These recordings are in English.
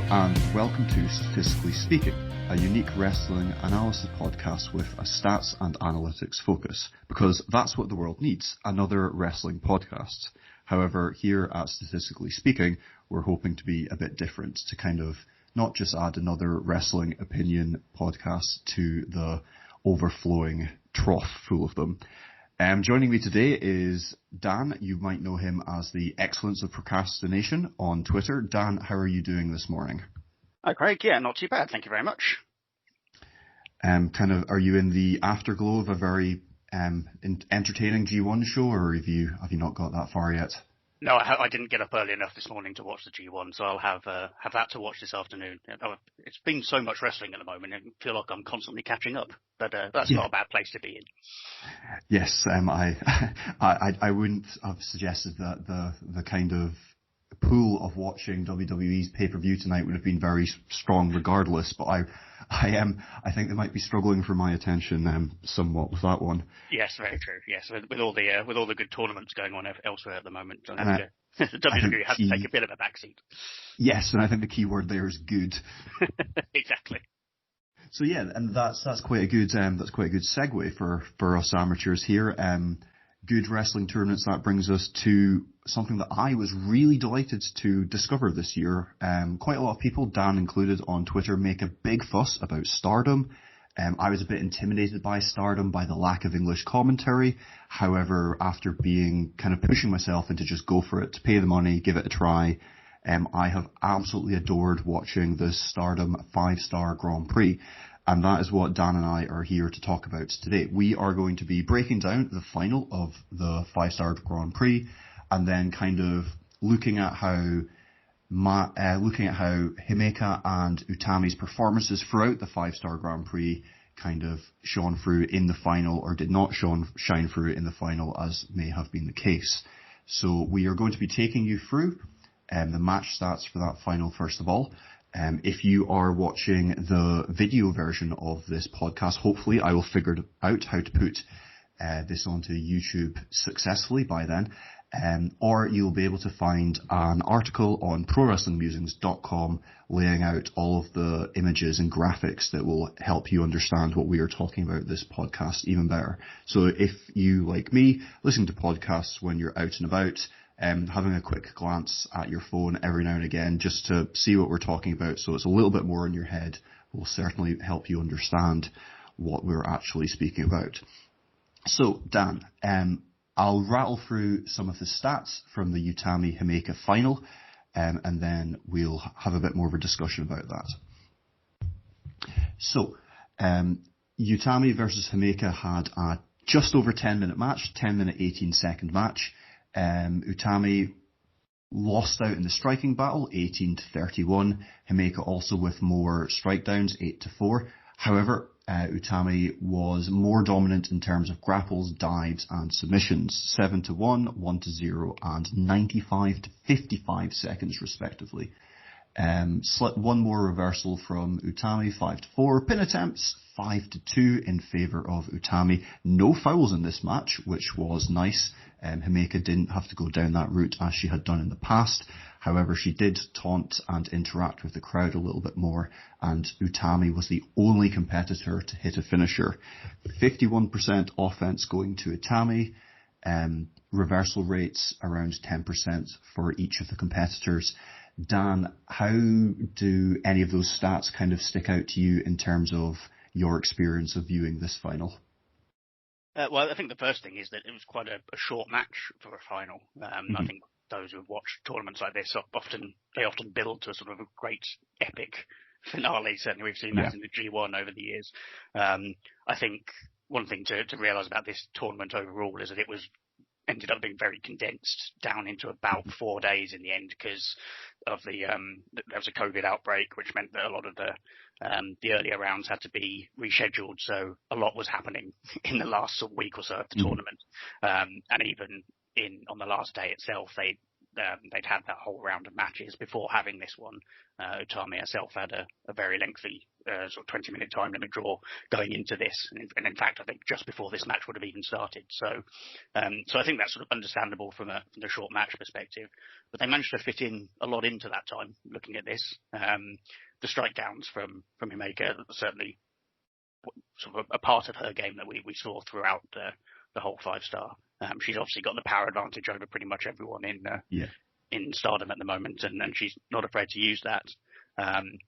and welcome to Statistically Speaking, a unique wrestling analysis podcast with a stats and analytics focus, because that's what the world needs, another wrestling podcast. However, here at Statistically Speaking, we're hoping to be a bit different, to kind of not just add another wrestling opinion podcast to the overflowing trough full of them. Joining me today is Dan. You might know him as the Excellence of Procrastination on Twitter. Dan, how are you doing this morning? Hi, Craig. Yeah, not too bad. Thank you very much. Are you in the afterglow of a very entertaining G1 show, or have you not got that far yet? No, I didn't get up early enough this morning to watch the G1, so I'll have that to watch this afternoon. It's been so much wrestling at the moment, and I feel like I'm constantly catching up. But that's not a bad place to be in. Yes, I wouldn't have suggested that the kind of pool of watching WWE's pay-per-view tonight would have been very strong regardless, but I think they might be struggling for my attention somewhat with that one. Yes, very true. Yes, with all the good tournaments going on elsewhere at the moment, WWE has to take a bit of a backseat. Yes, and I think the key word there is good. Exactly. So yeah, and that's quite a good segue for us amateurs here. Good wrestling tournaments. That brings us to something that I was really delighted to discover this year. Quite a lot of people, Dan included on Twitter, make a big fuss about Stardom. I was a bit intimidated by Stardom, by the lack of English commentary. However, after pushing myself into just go for it, pay the money, give it a try, I have absolutely adored watching the Stardom 5-star Grand Prix. And that is what Dan and I are here to talk about today. We are going to be breaking down the final of the 5-star Grand Prix, and then kind of looking at how Himeka and Utami's performances throughout the 5-star Grand Prix kind of shone through in the final, or did not shine through in the final, as may have been the case. So we are going to be taking you through the match stats for that final first of all. If you are watching the video version of this podcast, hopefully I will figure out how to put this onto YouTube successfully by then. Or you'll be able to find an article on ProWrestlingMusings.com laying out all of the images and graphics that will help you understand what we are talking about this podcast even better. So if you, like me, listen to podcasts when you're out and about, having a quick glance at your phone every now and again just to see what we're talking about, so it's a little bit more in your head, will certainly help you understand what we're actually speaking about. So, Dan, I'll rattle through some of the stats from the Utami-Himeka final, and then we'll have a bit more of a discussion about that. So, Utami versus Himeka had a just over 10-minute match, 10-minute 18-second match. Utami lost out in the striking battle, 18-31. Himeka also with more strike downs, 8-4. However, Utami was more dominant in terms of grapples, dives, and submissions, 7-1, 1-0, and 95-55 seconds respectively. One more reversal from Utami, 5-4. Pin attempts, 5-2 in favour of Utami. No fouls in this match, which was nice. Himeka didn't have to go down that route as she had done in the past. However, she did taunt and interact with the crowd a little bit more, and Utami was the only competitor to hit a finisher. 51% offence going to Utami. Reversal rates around 10% for each of the competitors. Dan, how do any of those stats kind of stick out to you in terms of your experience of viewing this final? Well, I think the first thing is that it was quite a short match for a final. I think those who have watched tournaments like this often build to a sort of a great epic finale. Certainly we've seen that in the G1 over the years. I think one thing to realise about this tournament overall is that it ended up being very condensed down into about 4 days in the end, because of there was a COVID outbreak, which meant that a lot of the earlier rounds had to be rescheduled. So a lot was happening in the last week or so of the tournament. And even on the last day itself, they they'd had that whole round of matches before having this one. Utami herself had a very lengthy sort of 20-minute time limit draw going into this, and in fact, I think just before this match would have even started. So I think that's sort of understandable from the short match perspective. But they managed to fit in a lot into that time. Looking at this, the strike downs from Himeka, certainly sort of a part of her game that we saw throughout the whole 5-star. She's obviously got the power advantage over pretty much everyone in Stardom at the moment, and she's not afraid to use that. And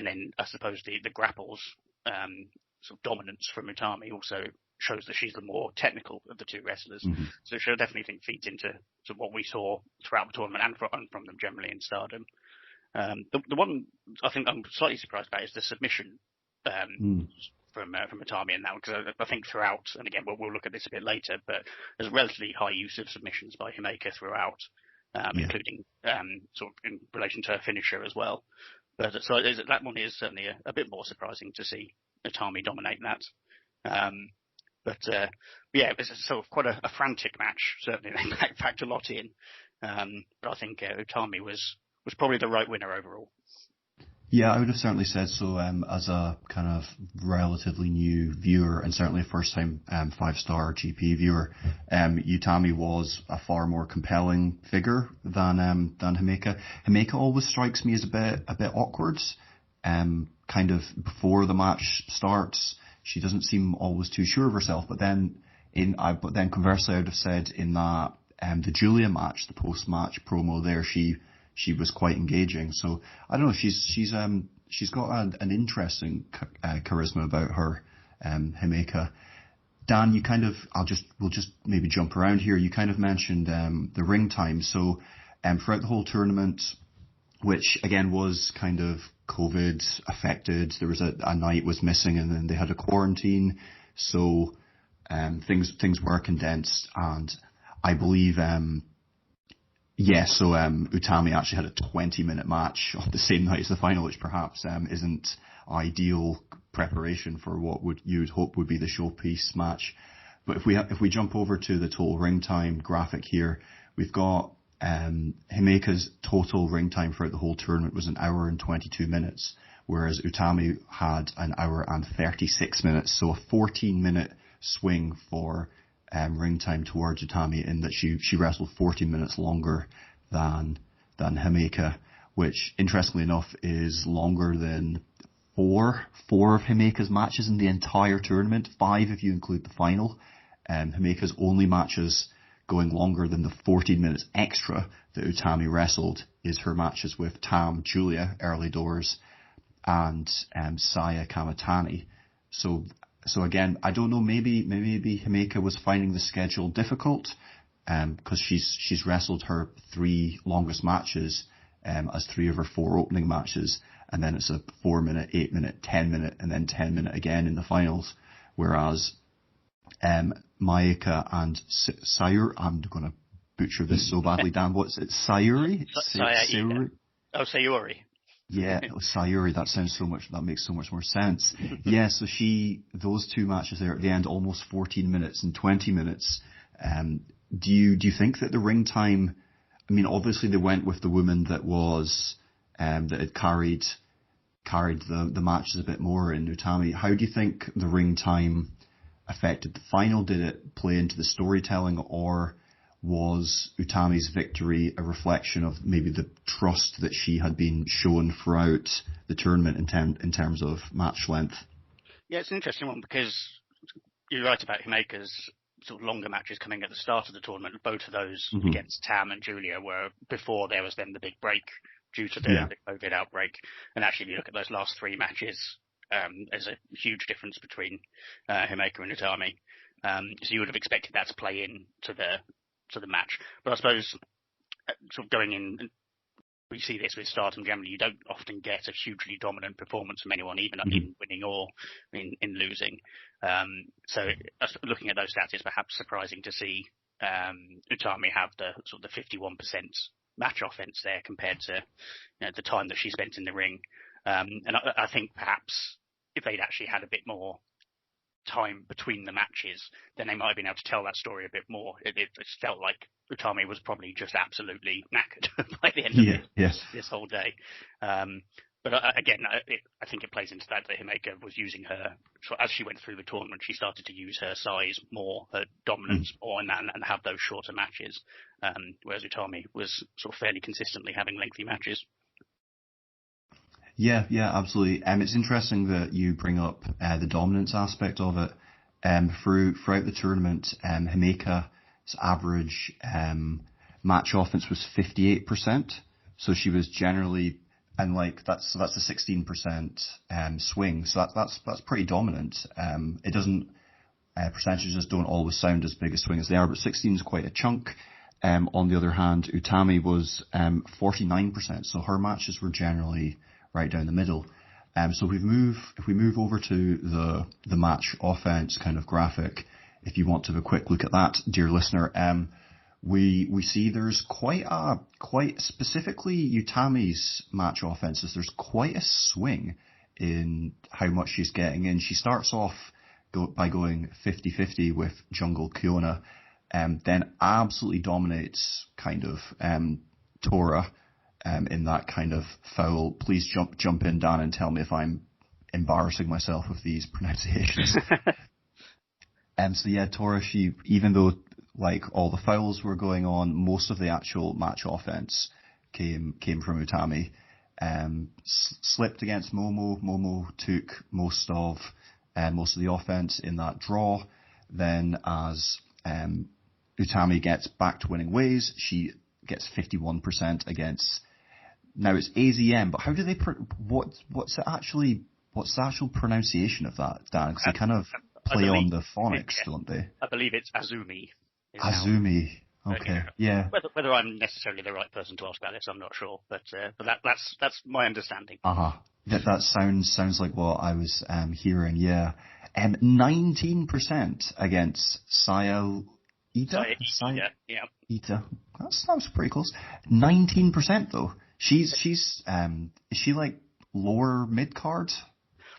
then I suppose the grapples sort of dominance from Utami also shows that she's the more technical of the two wrestlers. Mm-hmm. So she definitely think feeds into what we saw throughout the tournament and from them generally in Stardom. The one I think I'm slightly surprised about is the submission from Utami in that one, because I think throughout, and again we'll look at this a bit later, but there's a relatively high use of submissions by Himeka throughout, including sort of in relation to her finisher as well. But so that one is certainly a bit more surprising to see Utami dominate that. But it was sort of quite a frantic match. Certainly, they packed a lot in. But I think Utami was probably the right winner overall. Yeah, I would have certainly said so. As a kind of relatively new viewer, and certainly a first-time 5-star GP viewer, Utami was a far more compelling figure than Himeka. Himeka always strikes me as a bit awkward. Kind of before the match starts, she doesn't seem always too sure of herself. But then conversely, I would have said in that the Julia match, the post-match promo there, she was quite engaging. So I don't know. She's got an interesting charisma about her, Himeka. Dan, we'll just maybe jump around here. You kind of mentioned the ring time. So throughout the whole tournament, which again was kind of COVID affected, there was a night was missing, and then they had a quarantine. So things were condensed, and I believe. So Utami actually had a 20-minute match on the same night as the final, which perhaps isn't ideal preparation for what you'd hope would be the showpiece match. But if we jump over to the total ring time graphic here, we've got Himeka's total ring time throughout the whole tournament was 1 hour and 22 minutes, whereas Utami had 1 hour and 36 minutes. So a 14-minute swing for ring time towards Utami, in that she wrestled 14 minutes longer than Himeka, which interestingly enough is longer than four of Himeka's matches in the entire tournament, 5 if you include the final. Himeka's only matches going longer than the 14 minutes extra that Utami wrestled is her matches with Tam Julia early doors and Saya Kamatani. So again, I don't know, maybe Himeka was finding the schedule difficult, because she's wrestled her 3 longest matches as 3 of her 4 opening matches, and then it's a 4-minute, 8-minute, 10-minute, and then 10-minute again in the finals. Whereas Maika and Sayuri, I'm going to butcher this so badly, Dan. What's it? Sayuri? Sayuri. Oh, Sayuri. Yeah, Sayuri, that makes so much more sense. Yeah, so those 2 matches there at the end, almost 14 minutes and 20 minutes. Do you think that the ring time, I mean, obviously they went with the woman that was, that had carried the matches a bit more in Utami. How do you think the ring time affected the final? Did it play into the storytelling, or was Utami's victory a reflection of maybe the trust that she had been shown throughout the tournament in terms of match length? Yeah, it's an interesting one, because you're right about Himeka's sort of longer matches coming at the start of the tournament. Both of those against Tam and Julia were before there was then the big break due to the COVID outbreak. And actually, if you look at those last 3 matches, there's a huge difference between Himeka and Utami. So you would have expected that to play in to the match. But I suppose sort of going in, we see this with Stardom generally, you don't often get a hugely dominant performance from anyone, even in winning or in losing. So looking at those stats, it's perhaps surprising to see Utami have the sort of the 51% match offence there compared to the time that she spent in the ring. And I think perhaps if they'd actually had a bit more time between the matches, then they might have been able to tell that story a bit more. It felt like Utami was probably just absolutely knackered by the end of this whole day. But again, I think it plays into that Himeka was using her, so as she went through the tournament, she started to use her size more, her dominance more, and have those shorter matches, whereas Utami was sort of fairly consistently having lengthy matches. Yeah, absolutely. It's interesting that you bring up the dominance aspect of it. Throughout the tournament, Himeka's average match offense was 58%, so she was generally, and like that's a 16% swing, so that's pretty dominant. It doesn't percentages don't always sound as big a swing as they are, but 16 is quite a chunk. On the other hand, Utami was 49%, so her matches were generally right down the middle. So if we move over to the match offense kind of graphic, if you want to have a quick look at that, dear listener, we see there's quite specifically Utami's match offenses. There's quite a swing in how much she's getting in. She starts off by going 50-50 with Jungle Kiona, then absolutely dominates kind of Tora in that kind of foul. Please jump in, Dan, and tell me if I'm embarrassing myself with these pronunciations. So yeah, Tora, she, even though like all the fouls were going on, most of the actual match offense came from Utami. Slipped against Momo. Momo took most of the offense in that draw. Then as Utami gets back to winning ways, she gets 51% against. Now it's AZM, but how do they what's the actual pronunciation of that, Dan? Because they kind of play on the phonics, don't they? I believe it's Azumi. Azumi. Okay. Yeah. Whether I'm necessarily the right person to ask about this, I'm not sure, but that's my understanding. That sounds like what I was hearing. Yeah. 19% against Saya Ita. Yeah. Ita. That was pretty close. 19% though. She's is she like lower mid card?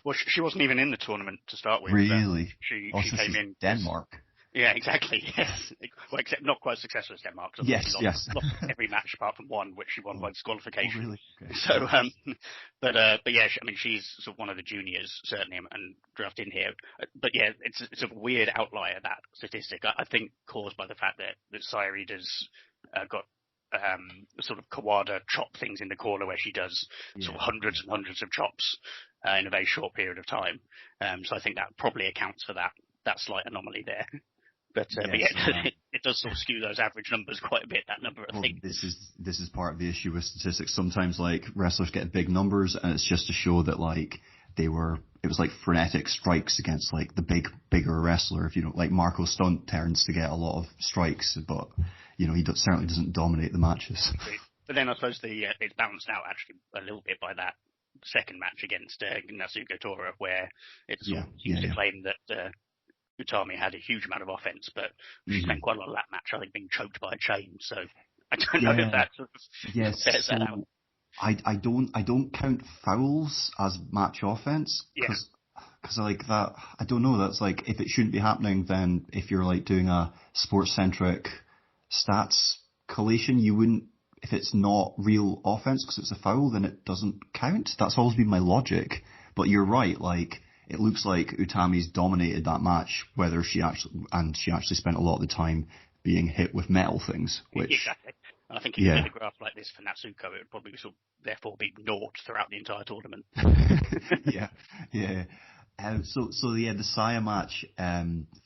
Well, she wasn't even in the tournament to start with. Really? She came in Denmark. Yeah, exactly. Yes. Well, except not quite as successful as Denmark. Yes. Lost every match apart from one, which she won by disqualification. Oh, really? Okay. So, but yeah, I mean, she's sort of one of the juniors certainly, and drafted in here. But yeah, it's a weird outlier, that statistic. I think caused by the fact that Sayarida's got sort of Kawada chop things in the corner where she does sort of hundreds and hundreds of chops in a very short period of time. So I think that probably accounts for that slight anomaly there. But it does sort of skew those average numbers quite a bit, that number, I think. This is part of the issue with statistics. Sometimes like wrestlers get big numbers and it's just to show that like it was like frenetic strikes against like the bigger wrestler. If you know, like Marco Stunt tends to get a lot of strikes, but you know, he certainly doesn't dominate the matches. But then I suppose it's balanced out actually a little bit by that second match against Nasuko Tora, where it sort of seems to claim that Utami had a huge amount of offense, but she spent quite a lot of that match, I think, being choked by a chain. So I don't know if that sort of bears that out. I don't count fouls as match offense because like that, I don't know. That's like, if it shouldn't be happening, then if you're like doing a sports centric stats collation, you wouldn't. If it's not real offense because it's a foul, then it doesn't count. That's always been my logic. But you're right. Like, it looks like Utami's dominated that match, she actually spent a lot of the time being hit with metal things. Which, exactly. And I think if you did a graph like this for Natsuko, it would probably therefore be naught throughout the entire tournament. Yeah. So the Saya match,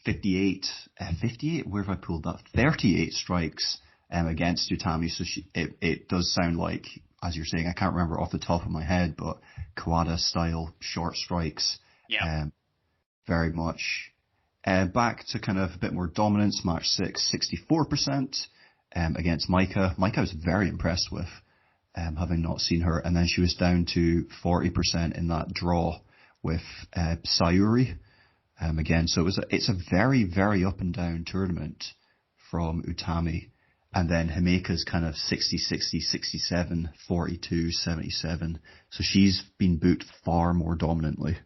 58, where have I pulled that? 38 strikes against Utami. So it does sound like, as you're saying, I can't remember off the top of my head, but Kawada style short strikes. Yeah. Very much. Back to kind of a bit more dominance, match 6, 64% against Maika. Maika I was very impressed with, having not seen her. And then she was down to 40% in that draw with Sayuri. Again, so it's a very, very up and down tournament from Utami. And then Himeka's kind of 60, 60, 67, 42, 77. So she's been booked far more dominantly.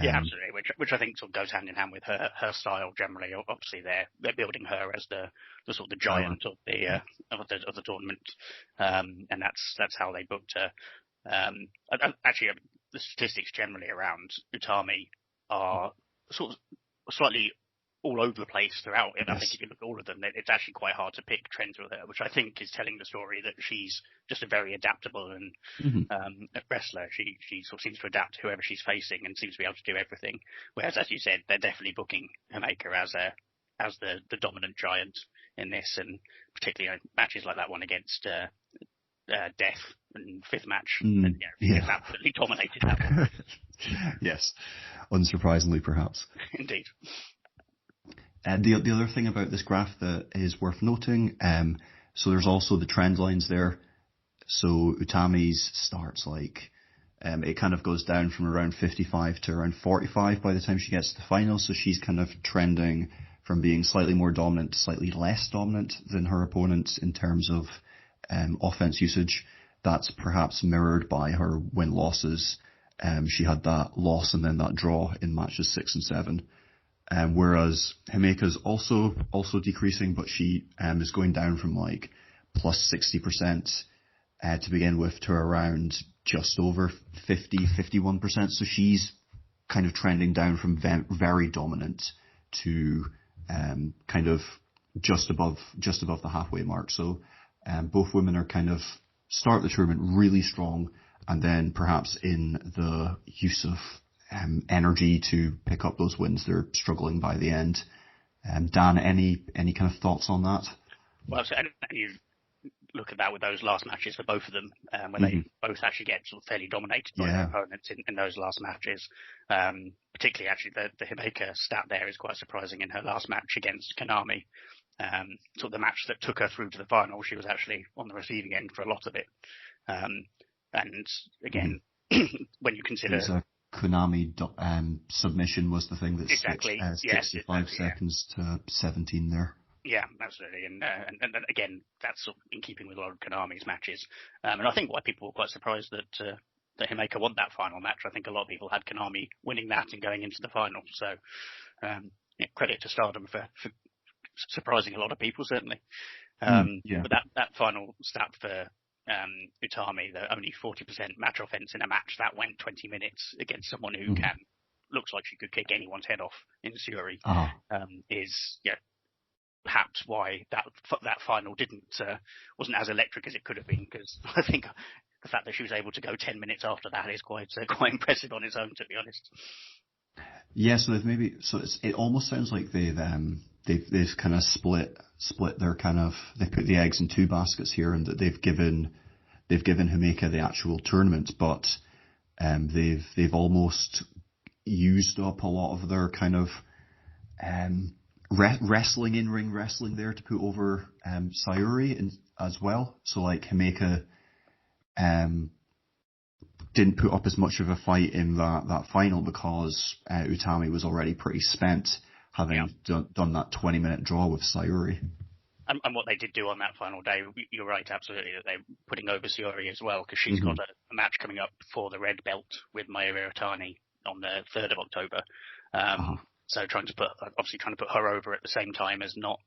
Yeah, absolutely. Which I think sort of goes hand in hand with her style generally. Obviously, they're building her as the sort of the giant of the tournament, and that's how they booked her. Actually, the statistics generally around Utami are sort of slightly all over the place throughout. And I think if you look at all of them, it's actually quite hard to pick trends with her, which I think is telling the story that she's just a very adaptable and wrestler. She sort of seems to adapt to whoever she's facing and seems to be able to do everything. Whereas, as you said, they're definitely booking Himeka as the dominant giant in this, and particularly matches like that one against Death and fifth match. It's absolutely dominated that one. Yes, unsurprisingly, perhaps. Indeed. The other thing about this graph that is worth noting, so there's also the trend lines there. So Utami's starts it kind of goes down from around 55 to around 45 by the time she gets to the final. So she's kind of trending from being slightly more dominant to slightly less dominant than her opponents in terms of offense usage. That's perhaps mirrored by her win-losses. She had that loss and then that draw in matches 6 and 7. Whereas Himeka's also decreasing, but she is going down from plus 60% to begin with to around just over 51%. So she's kind of trending down from very dominant to kind of just above the halfway mark. So both women are kind of start the tournament really strong, and then perhaps in the use of energy to pick up those wins, they're struggling by the end. Dan, any kind of thoughts on that? Well, so you look at that with those last matches for both of them, when they both actually get sort of fairly dominated by their opponents in those last matches. Particularly, actually, the Himeka stat there is quite surprising in her last match against Konami. Sort of the match that took her through to the final, she was actually on the receiving end for a lot of it. And again, when you consider... Konami submission was the thing that switched 65 seconds to 17 there. Yeah, absolutely. And again, that's sort of in keeping with a lot of Konami's matches. And I think why people were quite surprised that Himeka won that final match. I think a lot of people had Konami winning that and going into the final. So credit to Stardom for surprising a lot of people, certainly. But that final stat for Utami, the only 40% match offense in a match that went 20 minutes against someone who looks like she could kick anyone's head off in Syuri, is perhaps why that final wasn't as electric as it could have been, because I think the fact that she was able to go 10 minutes after that is quite impressive on its own, to be honest. Yeah, so it almost sounds like they've kind of split their they put the eggs in two baskets here, and that they've given Himeka the actual tournament, but they've almost used up a lot of their kind of wrestling, in-ring wrestling there to put over Sayuri as well. So Himeka didn't put up as much of a fight in that final because Utami was already pretty spent, having done that 20-minute draw with Sayuri. And what they did do on that final day, you're right, absolutely, that they're putting over Sayuri as well, because she's got a match coming up for the red belt with Mayuri Otani on the 3rd of October. So trying to put her over at the same time as not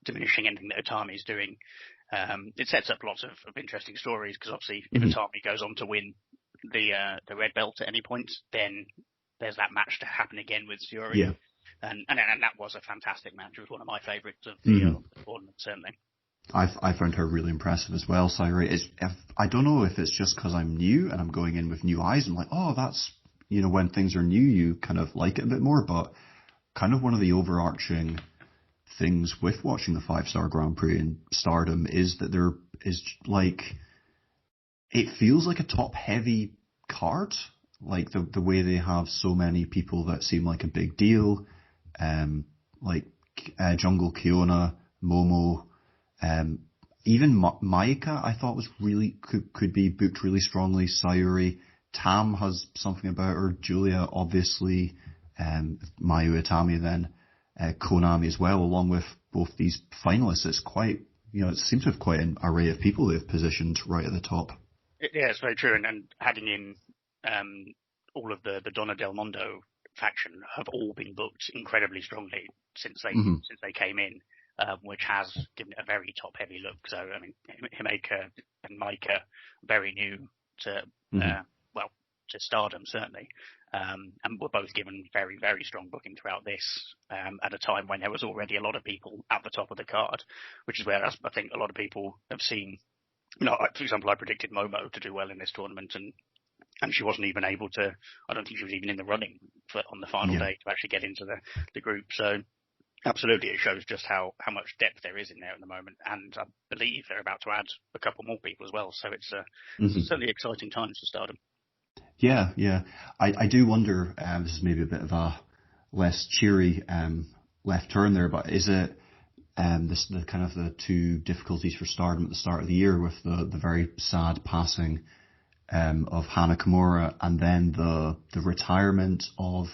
diminishing anything that Utami's doing. It sets up lots of interesting stories, because obviously if Utami goes on to win the red belt at any point, then there's that match to happen again with Sayuri. Yeah. And that was a fantastic match. It was one of my favourites of the tournament, certainly. I found her really impressive as well, Sayuri. I don't know if it's just because I'm new and I'm going in with new eyes. I'm like, oh, that's, when things are new, you kind of like it a bit more. But kind of one of the overarching things with watching the 5-Star Grand Prix in Stardom is that there is it feels like a top-heavy card. Like the way they have so many people that seem like a big deal. Jungle Kiona, Momo, even Maika I thought was really could be booked really strongly. Sayuri, Tam has something about her, Julia obviously, Mayu Itami then, Konami as well, along with both these finalists. It's quite, it seems to have quite an array of people they've positioned right at the top. Yeah, it's very true, and adding in all of the Donna Del Mondo faction have all been booked incredibly strongly since they came in, which has given it a very top heavy look. So I mean, Himeka and Maika, very new to to Stardom certainly, and were both given very, very strong booking throughout this, at a time when there was already a lot of people at the top of the card, which is where I think a lot of people have seen. For example, I predicted Momo to do well in this tournament, and she wasn't even able to. I don't think she was even in the running on the final day to actually get into the group. So absolutely, it shows just how much depth there is in there at the moment, and I believe they're about to add a couple more people as well. So it's certainly exciting times for Stardom. Yeah. I do wonder. This is maybe a bit of a less cheery left turn there, but is it the kind of the two difficulties for Stardom at the start of the year with the very sad passing of Hana Kimura, and then the retirement of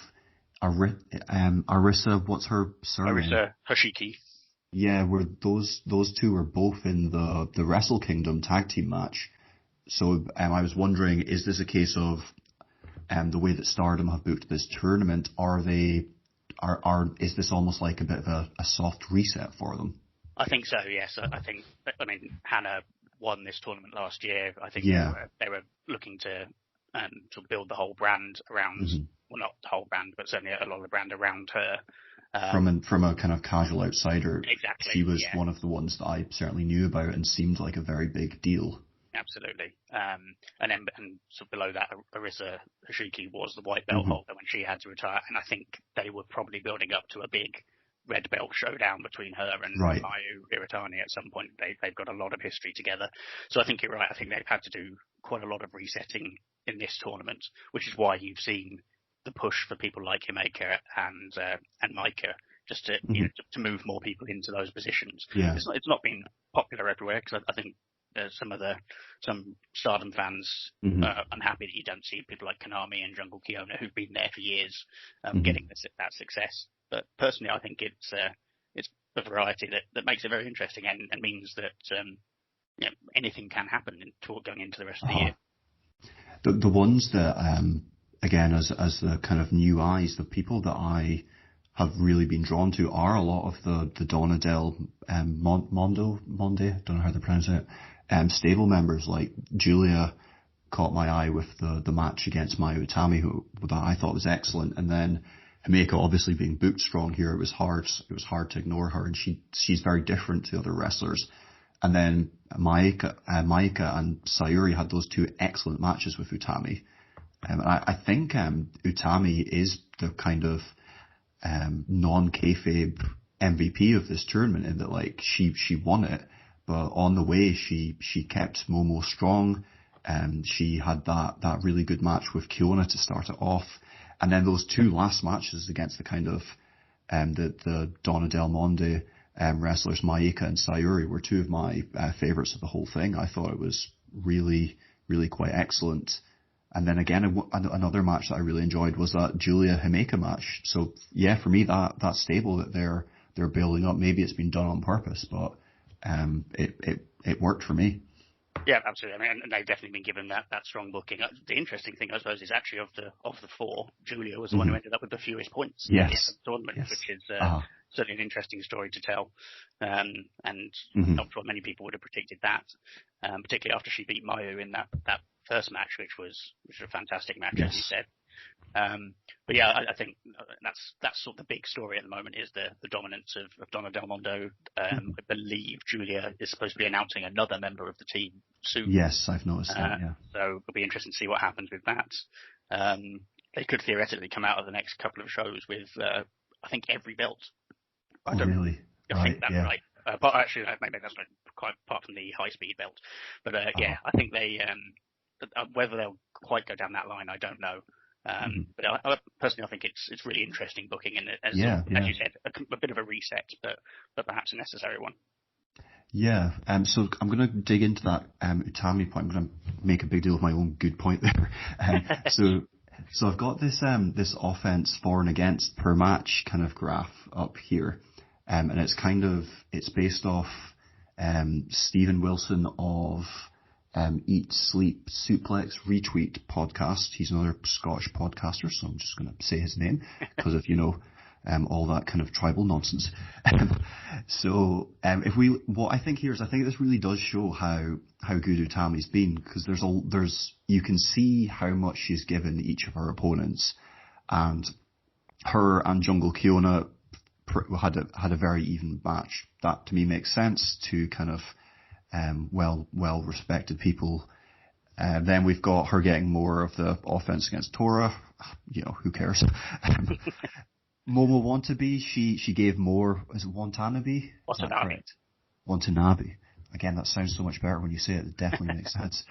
Arisa, what's her surname? Arisa Hoshiki. Yeah, where those two were both in the Wrestle Kingdom tag team match. So I was wondering, is this a case of the way that Stardom have booked this tournament? Is this almost like a bit of a soft reset for them? I think so. Yes, I mean, Hannah won this tournament last year. I think they were looking to build the whole brand around. Well, not the whole brand, but certainly a lot of the brand around her. From a kind of casual outsider, exactly. She was one of the ones that I certainly knew about and seemed like a very big deal. Absolutely. And so below that, Arisa Hoshiki was the white belt holder when she had to retire, and I think they were probably building up to a big red belt showdown between her and Mayu Iwatani at some point. They've got a lot of history together. So I think you're right. I think they've had to do quite a lot of resetting in this tournament, which is why you've seen the push for people like Himeka and Maika, just to to move more people into those positions. Yeah. It's not been popular everywhere, because I think some Stardom fans are unhappy that you don't see people like Konami and Jungle Kiona, who've been there for years, getting that success. But personally, I think it's a variety that makes it very interesting and means that anything can happen going into the rest of the year. The ones that again, as the kind of new eyes, the people that I have really been drawn to are a lot of the Donna Del Monde, don't know how to pronounce it, stable members. Like Julia caught my eye with the match against Mayu Utami, who that I thought was excellent, and then Himeka obviously being booked strong here, it was hard to ignore her, and she's very different to other wrestlers. And then Maika and Sayuri had those two excellent matches with Utami. I think Utami is the kind of non-kayfabe MVP of this tournament, in that like she won it, but on the way she kept Momo strong, and she had that really good match with Kiona to start it off, and then those two last matches against the kind of the Donna Del Monde wrestlers Maika and Sayuri were two of my favourites of the whole thing. I thought it was really, really quite excellent. And then again, another match that I really enjoyed was that Julia Himeka match. So yeah, for me, that stable that they're building up, maybe it's been done on purpose, but it worked for me. Yeah, absolutely. I mean, and they've definitely been given that strong booking. The interesting thing, I suppose, is actually of the four, Julia was the one who ended up with the fewest points in the tournament, which is certainly an interesting story to tell. And not sure many people would have predicted that, particularly after she beat Mayu in that first match, which was a fantastic match, as you said. But yeah, I think that's sort of the big story at the moment, is the dominance of Donna Del Mondo. I believe Julia is supposed to be announcing another member of the team soon. Yes, I've noticed that, yeah. So it'll be interesting to see what happens with that. They could theoretically come out of the next couple of shows with, I think, every belt. I think that's right. But actually, maybe that's not quite apart from the high-speed belt. But I think they, whether they'll quite go down that line, I don't know. But I personally, I think it's really interesting booking, and as you said, a bit of a reset, but perhaps a necessary one. Yeah, so I'm going to dig into that Utami point. I'm going to make a big deal of my own good point there. So I've got this offense for and against per match kind of graph up here, and it's based off Stephen Wilson of Eat, Sleep, Suplex, Retweet podcast. He's another Scottish podcaster, so I'm just going to say his name because of, all that kind of tribal nonsense. What I think here is, I think this really does show how good Utami's been, because you can see how much she's given each of her opponents, and her and Jungle Kiona had a very even match. That to me makes sense to kind of well respected people. Then we've got her getting more of the offense against Tora. Who cares? Momo Wantabe, she gave more. Is it Watanabe? Watanabe. Watanabe. Again, that sounds so much better when you say it. It definitely makes sense.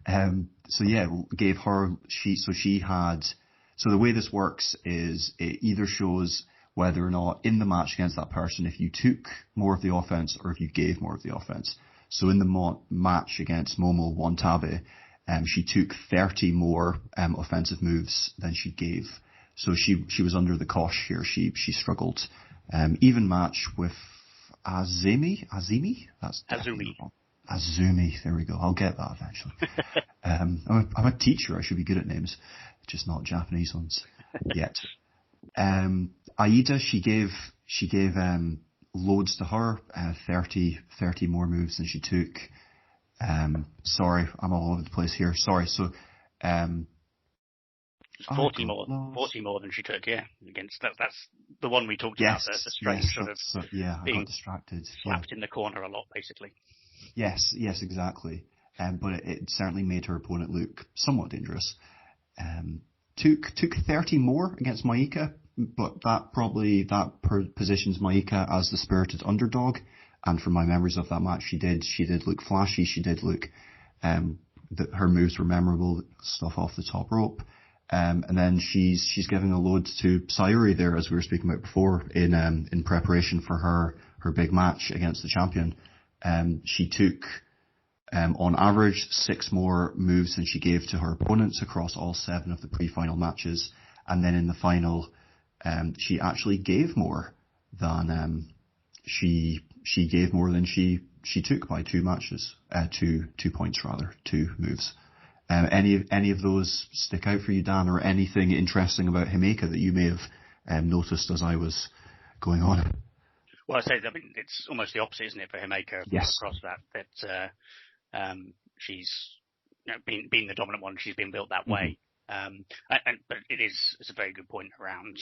Gave her. So the way this works is it either shows whether or not in the match against that person, if you took more of the offense or if you gave more of the offense. So in the match against Momo Wantabe, she took 30 more offensive moves than she gave. So she was under the cosh here. She struggled. Even match with Azumi. That's Azumi. Azumi. There we go. I'll get that eventually. I'm a teacher. I should be good at names, just not Japanese ones yet. Aida, she gave loads to her. 30 more moves than she took. Sorry, I'm all over the place here. Sorry. So. 40 more than she took, yeah. Against that's the one we talked about, the strange I got distracted. Slapped in the corner a lot, basically. Yes, exactly. But it certainly made her opponent look somewhat dangerous. Took 30 more against Maika, but that positions Maika as the spirited underdog. And from my memories of that match, she did look flashy. She did look her moves were memorable, stuff off the top rope. And then she's giving a load to Sayuri there, as we were speaking about before, in preparation for her big match against the champion. She took, on average, 6 more moves than she gave to her opponents across all 7 of the pre-final matches. And then in the final, she actually gave more than she gave more than she took by 2 matches, 2 points rather, 2 moves. Any of those stick out for you, Dan, or anything interesting about Himeka that you may have noticed as I was going on? Well, I mean, it's almost the opposite, isn't it, for Himeka? Yes. Across that she's being the dominant one, she's been built that way. But it's a very good point around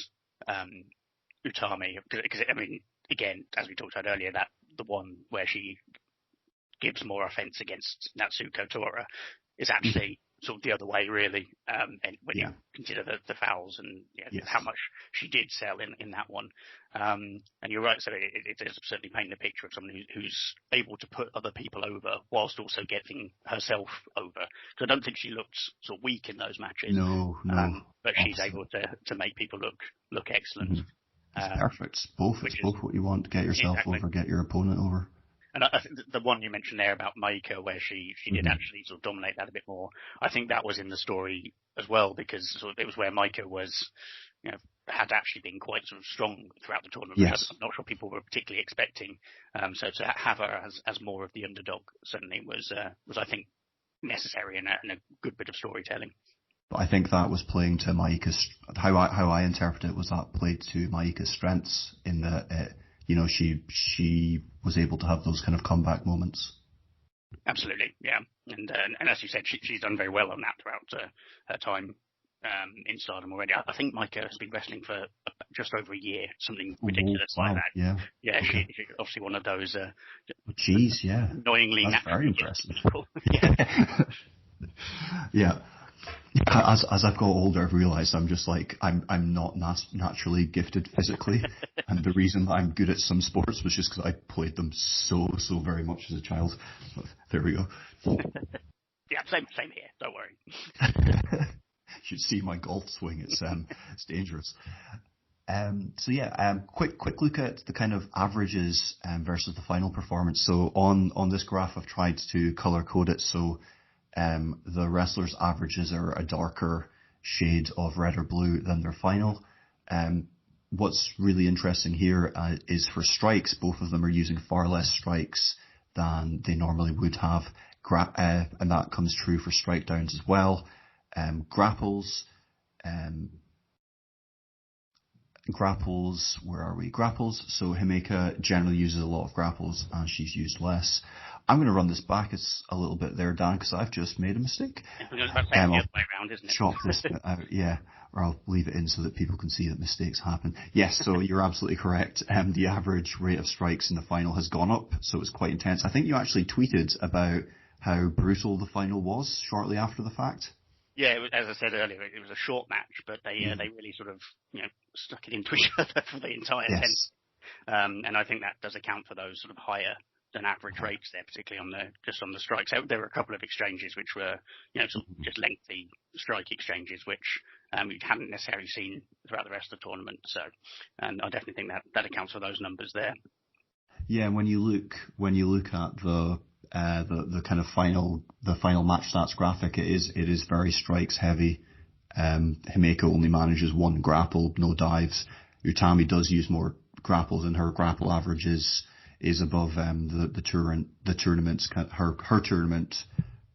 Utami, because I mean, again, as we talked about earlier, that the one where she gives more offense against Natsuko Tora is actually sort of the other way, really, and when you consider the fouls and how much she did sell in that one. And you're right, so it does certainly paint the picture of someone who's able to put other people over whilst also getting herself over. Because I don't think she looked sort of weak in those matches. No. But she's able to make people look excellent. It's perfect. It's both what you want. Get yourself over, get your opponent over. And I think the one you mentioned there about Maika, where she did actually sort of dominate that a bit more, I think that was in the story as well, because it was where Maika was, had actually been quite sort of strong throughout the tournament. Yes. I'm not sure people were particularly expecting. So to have her as more of the underdog certainly was I think necessary and a good bit of storytelling. But I think that was playing to Maika's, how I interpret it was that played to Maika's strengths in that she was able to have those kind of comeback moments. Absolutely, yeah. And as you said, she's done very well on that throughout her time in Stardom already. I think Maika has been wrestling for just over a year, something ridiculous like that. Yeah. Yeah, okay. She's obviously one of those annoyingly that's very impressive. People. Yeah. Yeah. As I've got older, I've realised I'm just like I'm not naturally gifted physically, and the reason that I'm good at some sports was just because I played them so very much as a child. But there we go. Yeah, same here. Don't worry. You should see my golf swing. It's dangerous. Quick look at the kind of averages versus the final performance. So on this graph, I've tried to color code it so. The wrestlers' averages are a darker shade of red or blue than their final. What's really interesting here is for strikes, both of them are using far less strikes than they normally would have. and that comes true for strike downs as well. Grapples, where are we? Grapples. So Himeka generally uses a lot of grapples, and she's used less. I'm going to run this back a little bit there, Dan, because I've just made a mistake. It's the other way around, isn't it? Chop this bit out, yeah, or I'll leave it in so that people can see that mistakes happen. Yes, so you're absolutely correct. The average rate of strikes in the final has gone up, so it's quite intense. I think you actually tweeted about how brutal the final was shortly after the fact. Yeah, as I said earlier, it was a short match, but they really sort of stuck it into each other for the entire 10. And I think that does account for those sort of higher than average rates there, particularly on the strikes. There were a couple of exchanges which were sort of just lengthy strike exchanges, which we hadn't necessarily seen throughout the rest of the tournament. So, and I definitely think that accounts for those numbers there. Yeah, and when you look at the kind of final match stats graphic, it is very strikes heavy. Himeka only manages one grapple, no dives. Utami does use more grapples, and her grapple average is above the tournament's her tournament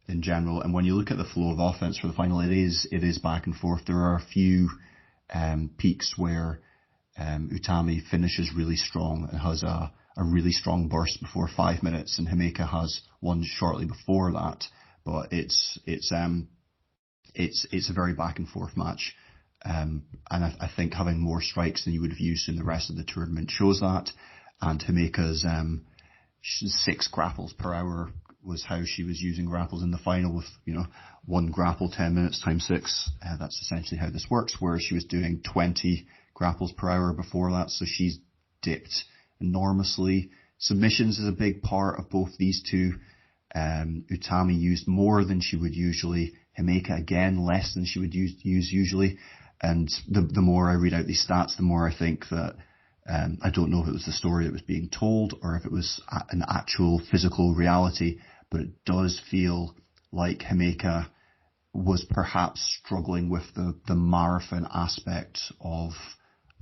in general. And when you look at the flow of offense for the final, it is back and forth. There are a few peaks where Utami finishes really strong and has a really strong burst before 5 minutes, and Himeka has one shortly before that. But it's a very back and forth match, and I think having more strikes than you would have used in the rest of the tournament shows that. And Himeka's 6 grapples per hour was how she was using grapples in the final, with one grapple 10 minutes times 6. That's essentially how this works. Whereas she was doing 20 grapples per hour before that, so she's dipped enormously. Submissions is a big part of both these two. Utami used more than she would usually. Himeka again less than she would use usually. And the more I read out these stats, the more I think that I don't know if it was the story that was being told or if it was an actual physical reality, but it does feel like Himeka was perhaps struggling with the marathon aspect of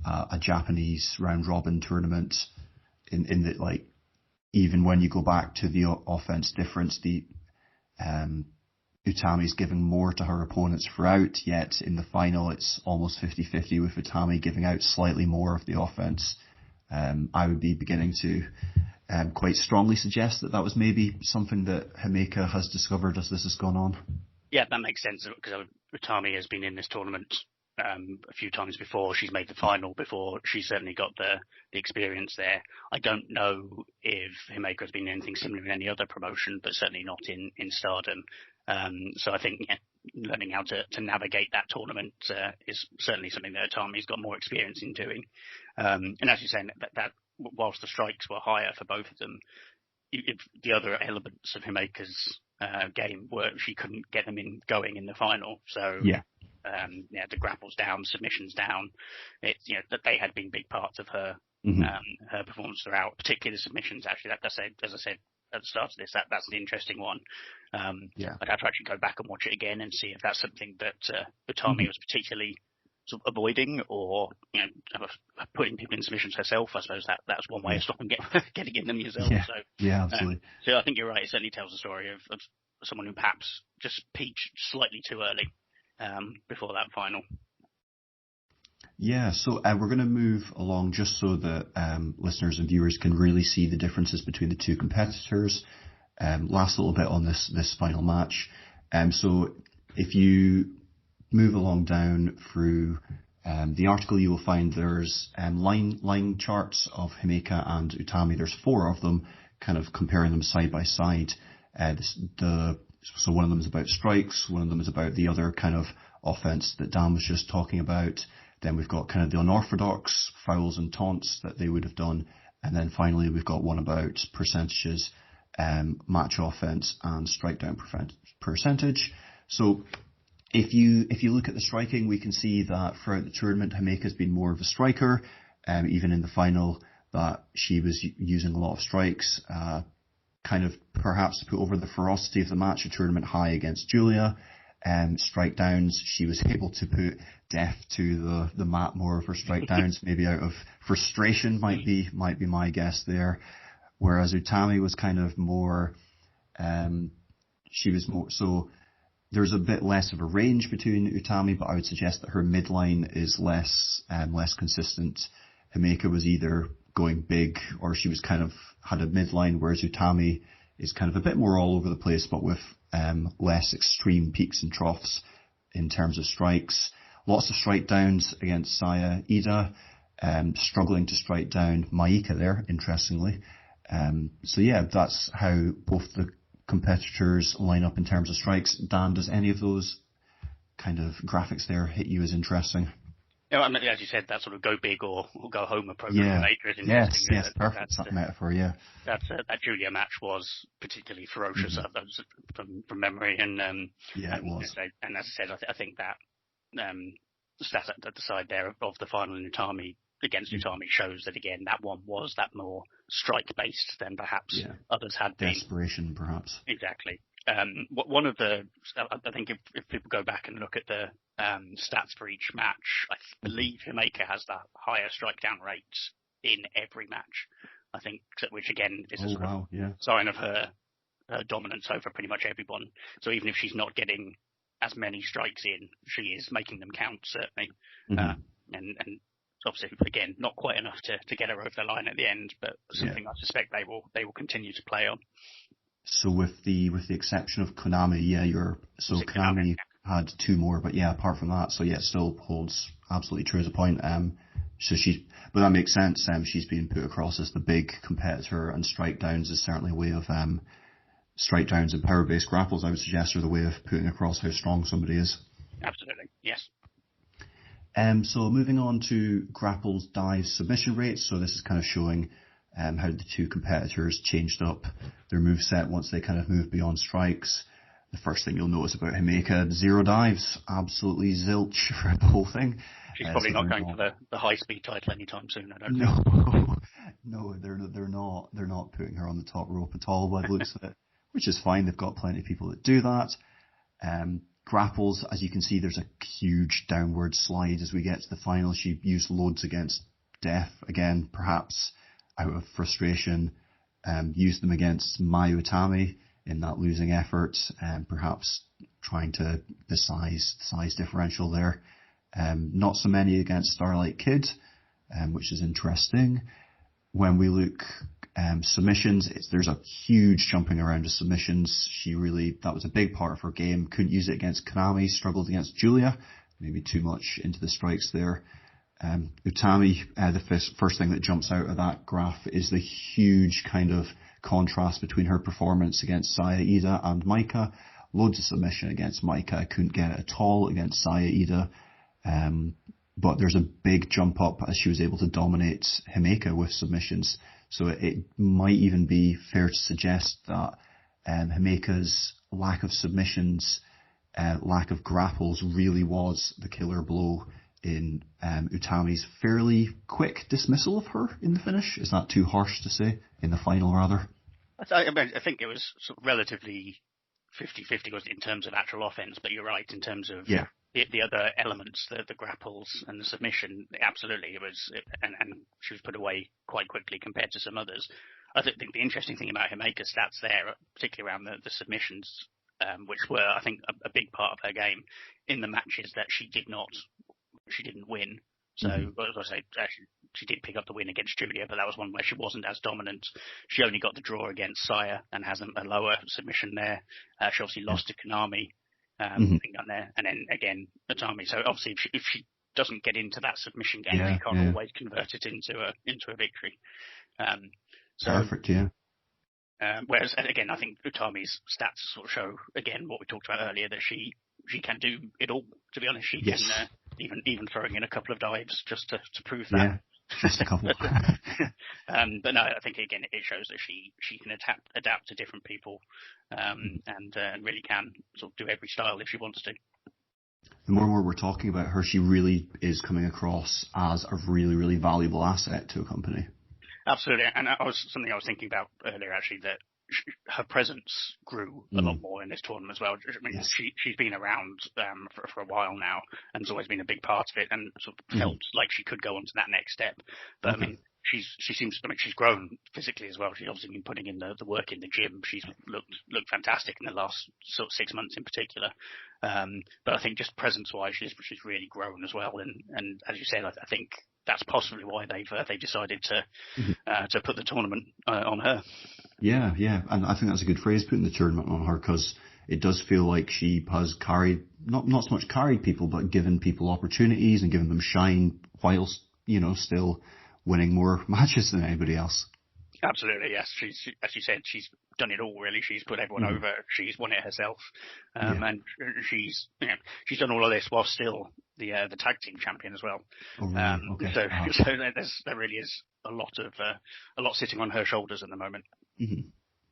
a Japanese round robin tournament. In that, like, even when you go back to the offense difference, the Utami's giving more to her opponents throughout, yet in the final it's almost 50-50 with Utami giving out slightly more of the offense. I would be beginning to quite strongly suggest that was maybe something that Himeka has discovered as this has gone on. Yeah, that makes sense, because Utami has been in this tournament a few times before. She's made the final before. She's certainly got the experience there. I don't know if Himeka has been anything similar in any other promotion, but certainly not in Stardom. So I think learning how to navigate that tournament is certainly something that Utami's got more experience in doing. And as you're saying, that whilst the strikes were higher for both of them, the other elements of Himeka's game were she couldn't get them going in the final. So the grapples down, submissions down. It's that they had been big parts of her her performance throughout, particularly the submissions. Actually, as I said at the start of this, that's an interesting one. I'd have to actually go back and watch it again and see if that's something that Utami was particularly sort of avoiding, or putting people in submissions herself. I suppose that's one way of stopping getting in them yourself. Yeah, absolutely. So I think you're right. It certainly tells the story of someone who perhaps just peaked slightly too early before that final. Yeah, so we're going to move along just so that listeners and viewers can really see the differences between the two competitors. Last little bit on this final match. So if you move along down through the article, you will find there's line charts of Himeka and Utami. There's 4 of them, kind of comparing them side by side. So one of them is about strikes, one of them is about the other kind of offense that Dan was just talking about. Then we've got kind of the unorthodox fouls and taunts that they would have done. And then finally we've got one about percentages, match offense and strike down percentage. So if you look at the striking, we can see that throughout the tournament, Himeka has been more of a striker. Even in the final, that she was using a lot of strikes, kind of perhaps to put over the ferocity of the match, a tournament high against Julia. Strike downs, she was able to put death to the mat more of her strike downs, maybe out of frustration might be my guess there. Whereas Utami was kind of more, She was more so. There's a bit less of a range between Utami, but I would suggest that her midline is less consistent. Himeka was either going big or she was kind of had a midline, whereas Utami is kind of a bit more all over the place, but with less extreme peaks and troughs in terms of strikes. Lots of strike downs against Saya Ida, struggling to strike down Maika there, interestingly. So yeah, that's how both the competitors line up in terms of strikes. Dan, does any of those kind of graphics there hit you as interesting? Yeah, I mean, as you said, that sort of go big or go home approach. Yeah. Is interesting. Yes, perfect that metaphor. Yeah. That Julia match was particularly ferocious from memory, and it was. And as I said, I think that stat at the side there of the final in Utami against Utami shows that again that one was that more strike based than perhaps others had been. Desperation, perhaps. Exactly. One of the, I think if people go back and look at the stats for each match, I believe Himeka has the higher strike down rates in every match. I think, which again is a sign of her dominance over pretty much everyone. So even if she's not getting as many strikes in, she is making them count, certainly. And obviously, again, not quite enough to get her over the line at the end, but something I suspect they will continue to play on. So with the exception of Konami, Konami had two more, but apart from that, it still holds absolutely true as a point. But that makes sense. She's being put across as the big competitor, and strike downs is certainly a way of strike downs and power based grapples, I would suggest, are the way of putting across how strong somebody is. Absolutely, yes. So moving on to grapples, dives, submission rates. So this is kind of showing how the two competitors changed up their moveset once they kind of moved beyond strikes. The first thing you'll notice about Himeka, 0 dives, absolutely zilch for the whole thing. She's probably not going for the high-speed title anytime soon, I don't think. No, they're not putting her on the top rope at all by the looks of it, which is fine. They've got plenty of people that do that. Grapples, as you can see, there's a huge downward slide as we get to the final. She used loads against Death, again, perhaps out of frustration, used them against Mayu Utami in that losing effort, perhaps trying to the size differential there. Not so many against Starlight Kid, which is interesting. When we look submissions, there's a huge jumping around of submissions. That was a big part of her game. Couldn't use it against Konami, struggled against Julia, maybe too much into the strikes there. Utami, the first thing that jumps out of that graph is the huge kind of contrast between her performance against Saya Ida and Maika. Loads of submission against Maika, couldn't get it at all against Saya Ida. But there's a big jump up as she was able to dominate Himeka with submissions. So it might even be fair to suggest that Himeka's lack of submissions, lack of grapples really was the killer blow in Utami's fairly quick dismissal of her in the finish. Is that too harsh to say? In the final, rather? I think it was sort of relatively 50-50 in terms of actual offense, but you're right in terms of the other elements, the grapples and the submission. Absolutely, it was, and she was put away quite quickly compared to some others. I think the interesting thing about Himeka's stats there, particularly around the submissions, which were, I think, a big part of her game in the matches that she didn't win. So, as I say, actually, she did pick up the win against Julia, but that was one where she wasn't as dominant. She only got the draw against Saya and has a lower submission there. She obviously lost to Konami, there, and then again Utami. So obviously, if she doesn't get into that submission game, she can't always convert it into a victory. Perfect, yeah. Whereas again, I think Utami's stats sort of show again what we talked about earlier, that she can do it all. To be honest, she can even throwing in a couple of dives just to prove that. Yeah, just a couple. But no, I think again it shows that she can adapt to different people, and really can sort of do every style if she wants to. The more and more we're talking about her, she really is coming across as a really, really valuable asset to a company. Absolutely, and something I was thinking about earlier actually, that her presence grew a lot more in this tournament as well. I mean, she's been around for a while now, and has always been a big part of it, and sort of felt like she could go on to that next step. But I mean, she seems to she's grown physically as well. She's obviously been putting in the work in the gym. She's looked fantastic in the last sort of 6 months in particular. But I think just presence wise, she's really grown as well. And as you said, I think that's possibly why they've decided to put the tournament on her. Yeah, and I think that's a good phrase, putting the tournament on her, because it does feel like she has carried, not so much carried people, but given people opportunities and given them shine whilst, still winning more matches than anybody else. Absolutely, yes. She, as you said, she's done it all really. She's put everyone over. She's won it herself, and she's done all of this while still the tag team champion as well. Oh, really? Okay. So there really is a lot sitting on her shoulders at the moment. Mm-hmm.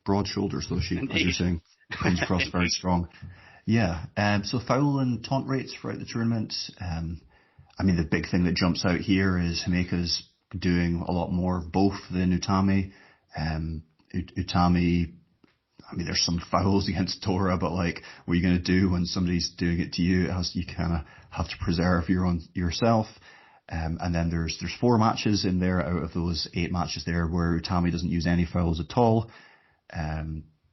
Broad shoulders, though, as you're saying, comes across very strong. Yeah. So foul and taunt rates throughout the tournament. The big thing that jumps out here is Himeka's doing a lot more both than Utami. Utami, there's some fouls against Tora, but what are you going to do when somebody's doing it to you? You kind of have to preserve yourself. And then there's 4 matches in there out of those 8 matches there where Utami doesn't use any fouls at all.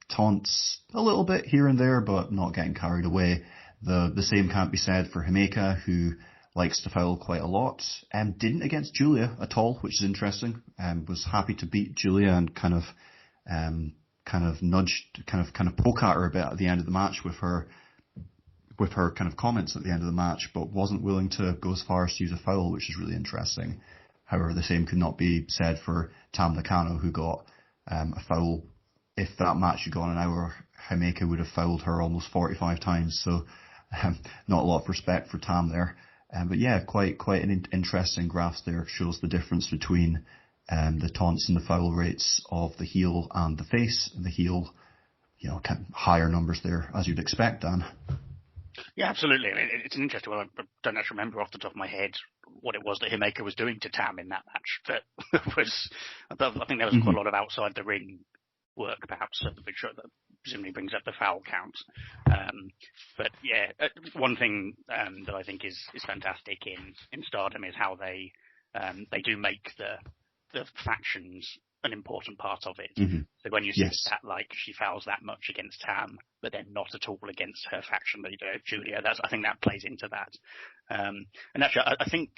Taunts a little bit here and there, but not getting carried away. The same can't be said for Himeka, who likes to foul quite a lot. Didn't against Julia at all, which is interesting. Was happy to beat Julia and kind of nudged, kind of poke at her a bit at the end of the match with her kind of comments at the end of the match, but wasn't willing to go as far as to use a foul, which is really interesting. However, the same could not be said for Tam Nakano, who got a foul. If that match had gone an hour, Himeka would have fouled her almost 45 times. So not a lot of respect for Tam there. But yeah, quite an interesting graph there. Shows the difference between the taunts and the foul rates of the heel and the face. And the heel, kind of higher numbers there, as you'd expect, Dan. Yeah, absolutely. It's an interesting one. I don't actually remember off the top of my head what it was that Himeka was doing to Tam in that match. But I think there was quite a lot of outside the ring work, perhaps, which presumably brings up the foul count. But yeah, one thing that I think is fantastic in Stardom is how they do make the factions an important part of it. So when you see that, she fouls that much against Tam, but then not at all against her faction leader Julia, I think that plays into that. And actually, I think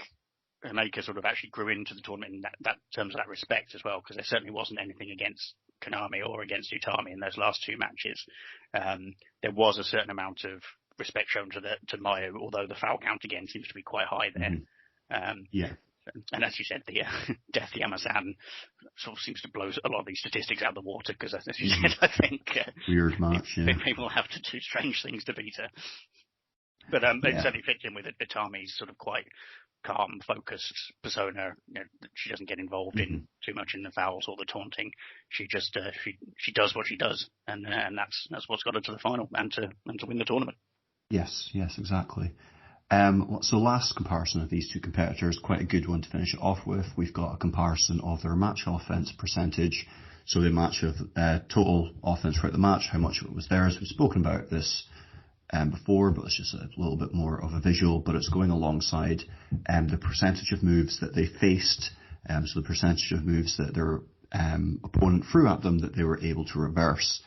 Himeka sort of actually grew into the tournament in that terms of that respect as well, because there certainly wasn't anything against Konami or against Utami in those last 2 matches. There was a certain amount of respect shown to Mayu, although the foul count again seems to be quite high there. And as you said, the Death Yamasan sort of seems to blow a lot of these statistics out of the water, because as you said, I think weird match. People have to do strange things to beat her. But it certainly fits in with Utami's sort of quite calm, focused persona. She doesn't get involved in too much in the fouls or the taunting. She just she does what she does, and that's what's got her to the final and to win the tournament. Yes, exactly. So last comparison of these 2 competitors, quite a good one to finish it off with. We've got a comparison of their match offense percentage. So the match of total offense throughout the match, how much of it was theirs. We've spoken about this before, but it's just a little bit more of a visual, but it's going alongside the percentage of moves that they faced, so the percentage of moves that their opponent threw at them that they were able to reverse.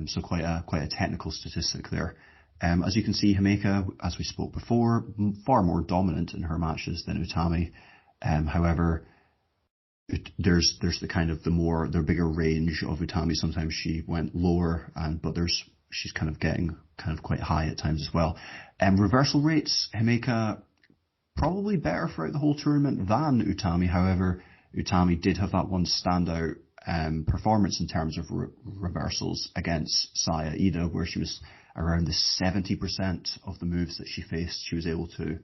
So quite a technical statistic there. As you can see, Himeka, as we spoke before, far more dominant in her matches than Utami. However, there's the kind of the bigger range of Utami. Sometimes she went lower, but she's kind of getting quite high at times as well. Reversal rates, Himeka probably better throughout the whole tournament than Utami. However, Utami did have that one standout performance in terms of reversals against Saya Ida, where she was around the 70% of the moves that she faced, she was able to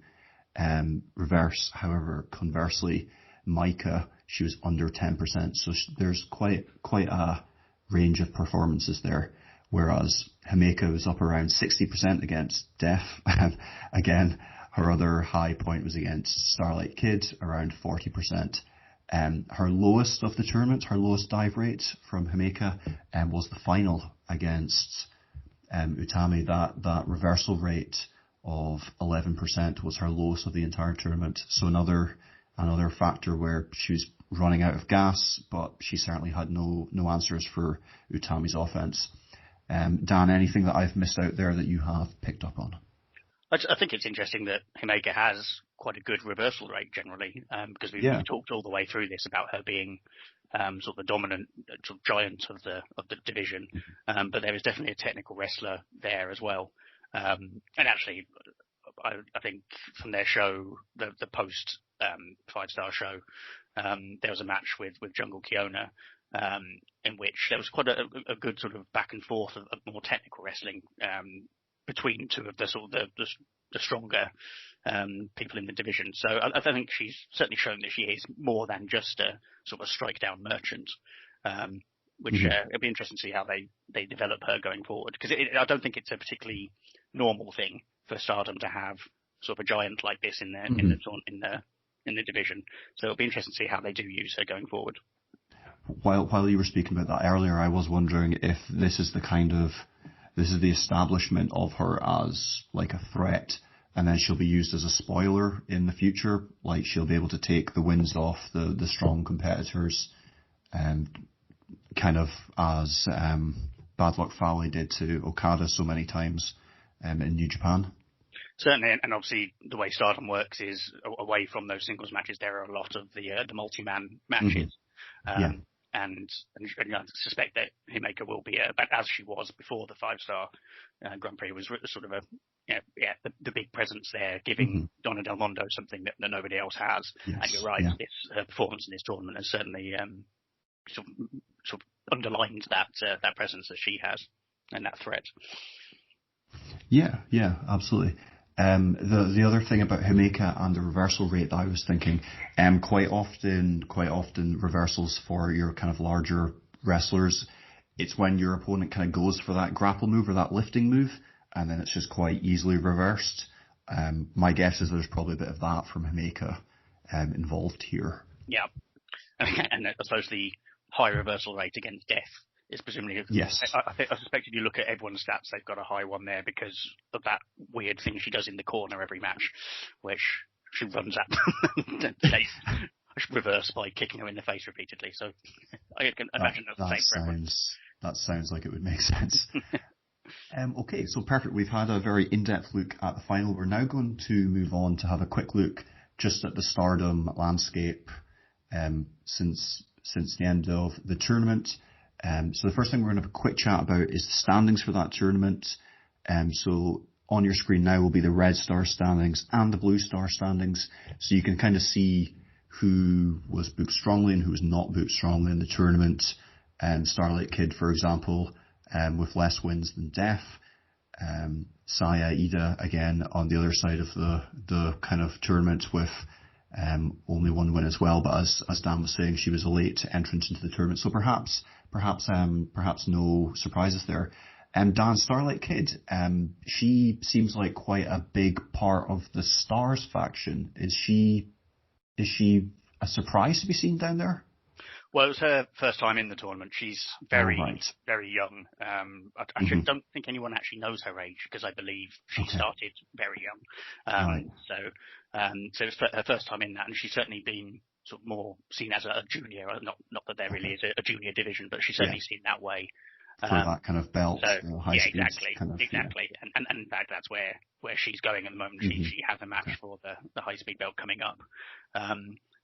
reverse. However, conversely, Maika, she was under 10%. So there's quite a range of performances there. Whereas Himeka was up around 60% against Def. Again, her other high point was against Starlight Kid, around 40%. Her lowest of the tournament, her lowest dive rate from Himeka was the final against Utami. That reversal rate of 11% was her lowest of the entire tournament. So another factor where she was running out of gas, but she certainly had no answers for Utami's offense. Dan, anything that I've missed out there that you have picked up on? I think it's interesting that Himeka has quite a good reversal rate generally, because we've talked all the way through this about her being sort of the dominant sort of giant of the division, but there is definitely a technical wrestler there as well. And actually, I think from their show, the post 5-star show, there was a match with Jungle Kiona, in which there was quite a good sort of back and forth of more technical wrestling between two of the sort of the stronger people in the division. So I think she's certainly shown that she is more than just a sort of a strike down merchant, which it'll be interesting to see how they develop her going forward, because I don't think it's a particularly normal thing for Stardom to have sort of a giant like this in the division. So it'll be interesting to see how they do use her going forward. While you were speaking about that earlier, I was wondering if this is the establishment of her as like a threat, and then she'll be used as a spoiler in the future. Like she'll be able to take the wins off the strong competitors, kind of as Bad Luck Fale did to Okada so many times in New Japan. Certainly, and obviously the way Stardom works is away from those singles matches, there are a lot of the multi-man matches. And I suspect that Himeka will be, as she was before the 5-star Grand Prix, was sort of the big presence there, giving Donna Del Mondo something that nobody else has. Yes, and you're right, her performance in this tournament has certainly sort of underlined that presence that she has and that threat. Yeah, absolutely. The other thing about Himeka and the reversal rate that I was thinking, quite often reversals for your kind of larger wrestlers, it's when your opponent kind of goes for that grapple move or that lifting move, and then it's just quite easily reversed. My guess is there's probably a bit of that from Himeka involved here. Yeah, and I suppose the high reversal rate against death is presumably, yes. I suspect if you look at everyone's stats, they've got a high one there because of that weird thing she does in the corner every match, which she runs at they reverse by kicking her in the face repeatedly. So I can imagine that's the same for everyone. That sounds like it would make sense. Okay, so perfect. We've had a very in-depth look at the final. We're now going to move on to have a quick look just at the Stardom landscape since the end of the tournament. So the first thing we're going to have a quick chat about is the standings for that tournament. So on your screen now will be the Red Star standings and the Blue Star standings. So you can kind of see who was booked strongly and who was not booked strongly in the tournament. Starlight Kid, for example, with less wins than Death. Saya Ida, again, on the other side of the kind of tournament with only one win as well. But as Dan was saying, she was a late entrant into the tournament. So perhaps no surprises there. Dan, Starlight Kid, she seems like quite a big part of the Stars faction. Is she a surprise to be seen down there? Well, it was her first time in the tournament. She's very young. I actually don't think anyone actually knows her age because I believe she started very young. So it's her first time in that, and she's certainly been sort of more seen as a junior. Not that there really is a junior division, but she's certainly seen that way. For that kind of belt, high speed. Exactly. And in fact, that's where she's going at the moment. She has a match for the high speed belt coming up.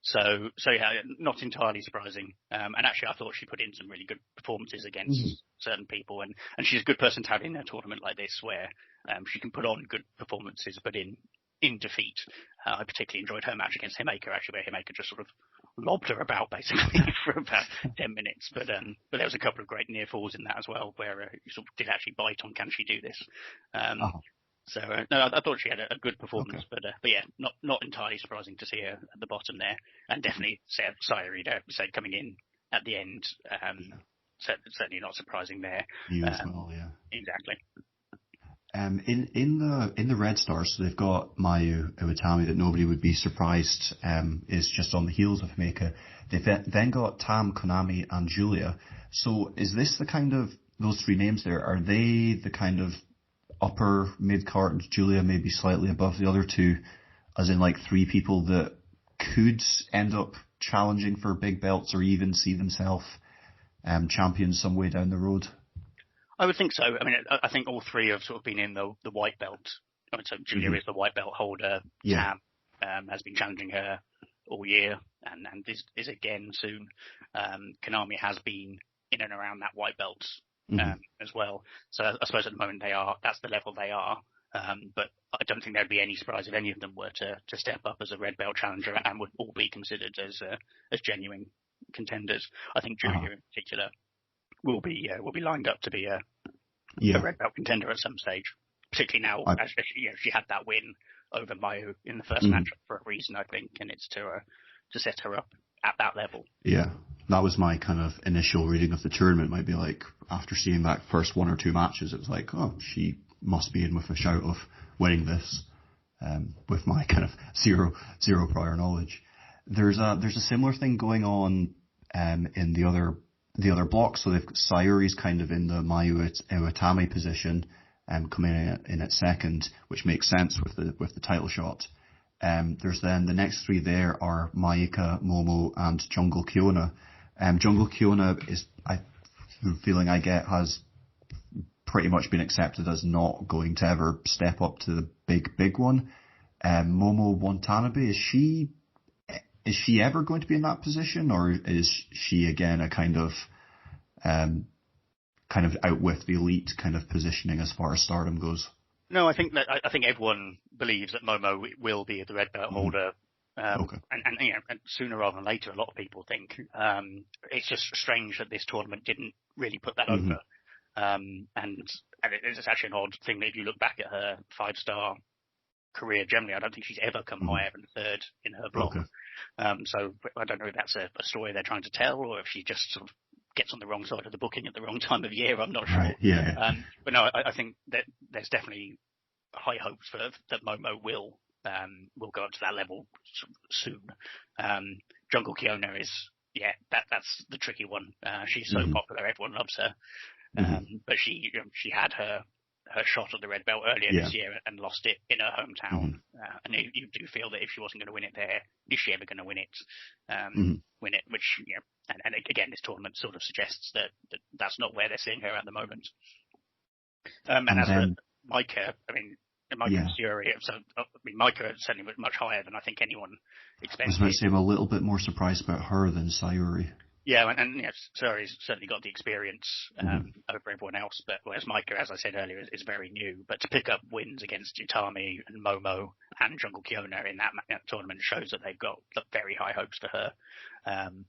So yeah, not entirely surprising. And actually, I thought she put in some really good performances against certain people, and she's a good person to have in a tournament like this where she can put on good performances, but in defeat. I particularly enjoyed her match against Himeka, actually, where Himeka just sort of lobbed her about basically for about 10 minutes. But there was a couple of great near falls in that as well, where you sort of did actually bite on, can she do this? So no, I thought she had a good performance, but yeah, not entirely surprising to see her at the bottom there, and definitely Saya Ida said coming in at the end. Certainly not surprising there. You as well, yeah. Exactly. In the Red Stars, so they've got Mayu Iwatani, that nobody would be surprised is just on the heels of Himeka. They've then got Tam, Konami, and Julia. So is this the kind of, those three names there, are they the kind of upper mid-card, Julia maybe slightly above the other two, as in like three people that could end up challenging for big belts or even see themselves champions some way down the road? I would think so. I mean, I think all three have sort of been in the white belt. I mean, so Julia is the white belt holder. Yeah. Tam has been challenging her all year, and is again soon. Konami has been in and around that white belt as well. So I suppose at the moment that's the level they are. But I don't think there'd be any surprise if any of them were to step up as a red belt challenger and would all be considered as genuine contenders. I think Julia in particular will be lined up to be a red belt contender at some stage. Particularly now, as she had that win over Mayu in the first match for a reason, I think, and it's to set her up at that level. Yeah, that was my kind of initial reading of the tournament. Might be like, after seeing that first one or two matches, it was like, oh, she must be in with a shout of winning this, with my kind of zero prior knowledge. There's a similar thing going on in the other block. So they've got Sayuri's kind of in the Mayu Utami position, coming in at second, which makes sense with the title shot. There's then the next three there are Maika, Momo, and Jungle Kiona. Jungle Kiona is, the feeling I get, has pretty much been accepted as not going to ever step up to the big one. Momo Watanabe, is she ever going to be in that position, or is she again a kind of out with the elite kind of positioning as far as Stardom goes? No, I think everyone believes that Momo will be the red belt holder, and sooner rather than later. A lot of people think it's just strange that this tournament didn't really put that over, and it's actually an odd thing that if you look back at her 5-star career generally, I don't think she's ever come higher than third in her block. So I don't know if that's a story they're trying to tell, or if she just sort of gets on the wrong side of the booking at the wrong time of year. I'm not sure. But no, I think that there's definitely high hopes that Momo will go up to that level soon. Jungle Kiona is, that's the tricky one. She's so popular, everyone loves her. But she had her shot at the red belt earlier this year and lost it in her hometown. And you do feel that if she wasn't going to win it there, is she ever going to win it? Which, and again, this tournament sort of suggests that that's not where they're seeing her at the moment. And as for Maika, Maika and Syuri, Maika certainly was much higher than I think anyone expected. I was about to say, I'm a little bit more surprised about her than Sayuri. Yeah, and Syuri's certainly got the experience over everyone else, but whereas Maika, as I said earlier, is very new. But to pick up wins against Utami and Momo and Jungle Kiona in that tournament shows that they've got very high hopes for her. And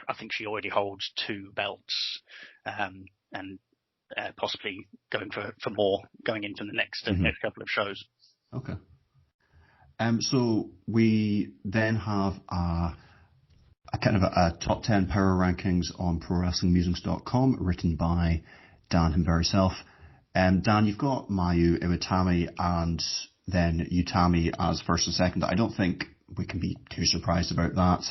I think she already holds 2 belts, and possibly going for more going into the next couple of shows. Okay. So we then have a kind of a top 10 power rankings on ProWrestlingMusings.com, written by Dan himself. Dan, you've got Mayu, Iwatani, and then Utami as first and second. I don't think we can be too surprised about that.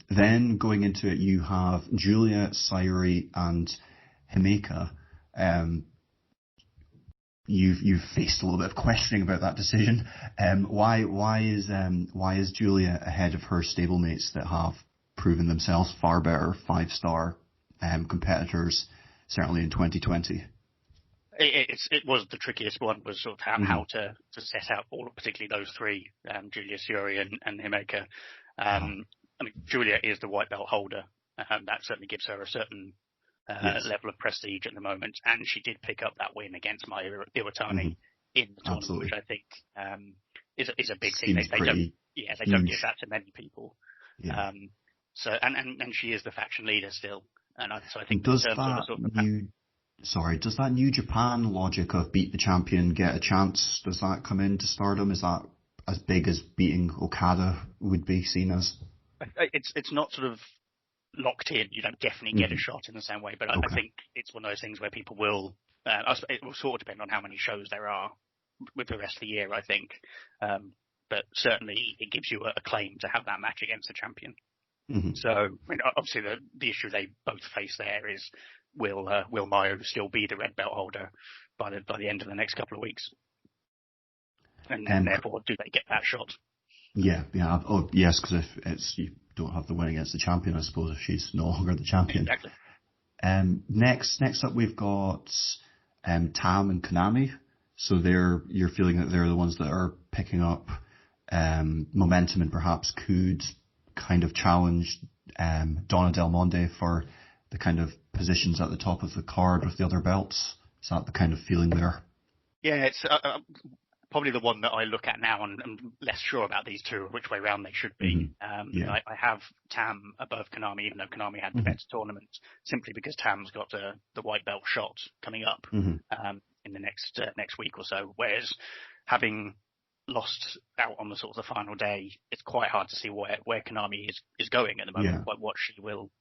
Then going into it, you have Julia, Sayuri, and Himeka. You've faced a little bit of questioning about that decision. Why is Julia ahead of her stablemates that have proven themselves far better 5-star competitors, certainly in 2020? It was the trickiest one, was sort of how to set out all, particularly those three, Julia, Syuri, and Himeka. Julia is the white belt holder. That certainly gives her a certain level of prestige at the moment, and she did pick up that win against Mayu Iwatani in the tournament, which I think is a big thing. They don't give that to many people. So and she is the faction leader still, and so I think does that New Japan logic of beat the champion, get a chance, does that come into Stardom? Is that as big as beating Okada would be seen as? It's not sort of locked in. You don't definitely get a shot in the same way, but I think it's one of those things where people will. It will sort of depend on how many shows there are with the rest of the year, I think. But certainly, it gives you a claim to have that match against the champion. So, obviously, the issue they both face there is will Mayu still be the red belt holder by the end of the next couple of weeks, and therefore, do they get that shot? Yeah. Oh, yes, because if don't have the win against the champion, I suppose, if she's no longer the champion. Exactly. Next up, we've got Tam and Konami. So you're feeling that they're the ones that are picking up momentum and perhaps could kind of challenge Donna Del Monde for the kind of positions at the top of the card with the other belts. Is that the kind of feeling there? Yeah, it's probably the one that I look at now, and I'm less sure about these two, which way round they should be. I have Tam above Konami, even though Konami had the better tournament, simply because Tam's got the white belt shot coming up in the next week or so, whereas having lost out on the sort of the final day, it's quite hard to see where Konami is going at the moment, like what she will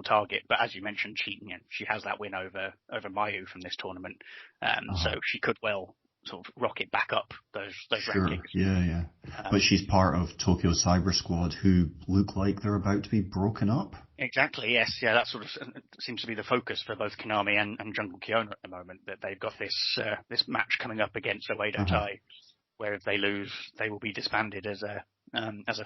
target. But as you mentioned, she has that win over Mayu from this tournament, so she could well sort of rocket back up those rankings. Yeah. But she's part of Tokyo Cyber Squad, who look like they're about to be broken up. Exactly, yes. Yeah, that sort of seems to be the focus for both Konami and Jungle Kyona at the moment, that they've got this match coming up against Oedo Tai, where if they lose, they will be disbanded as a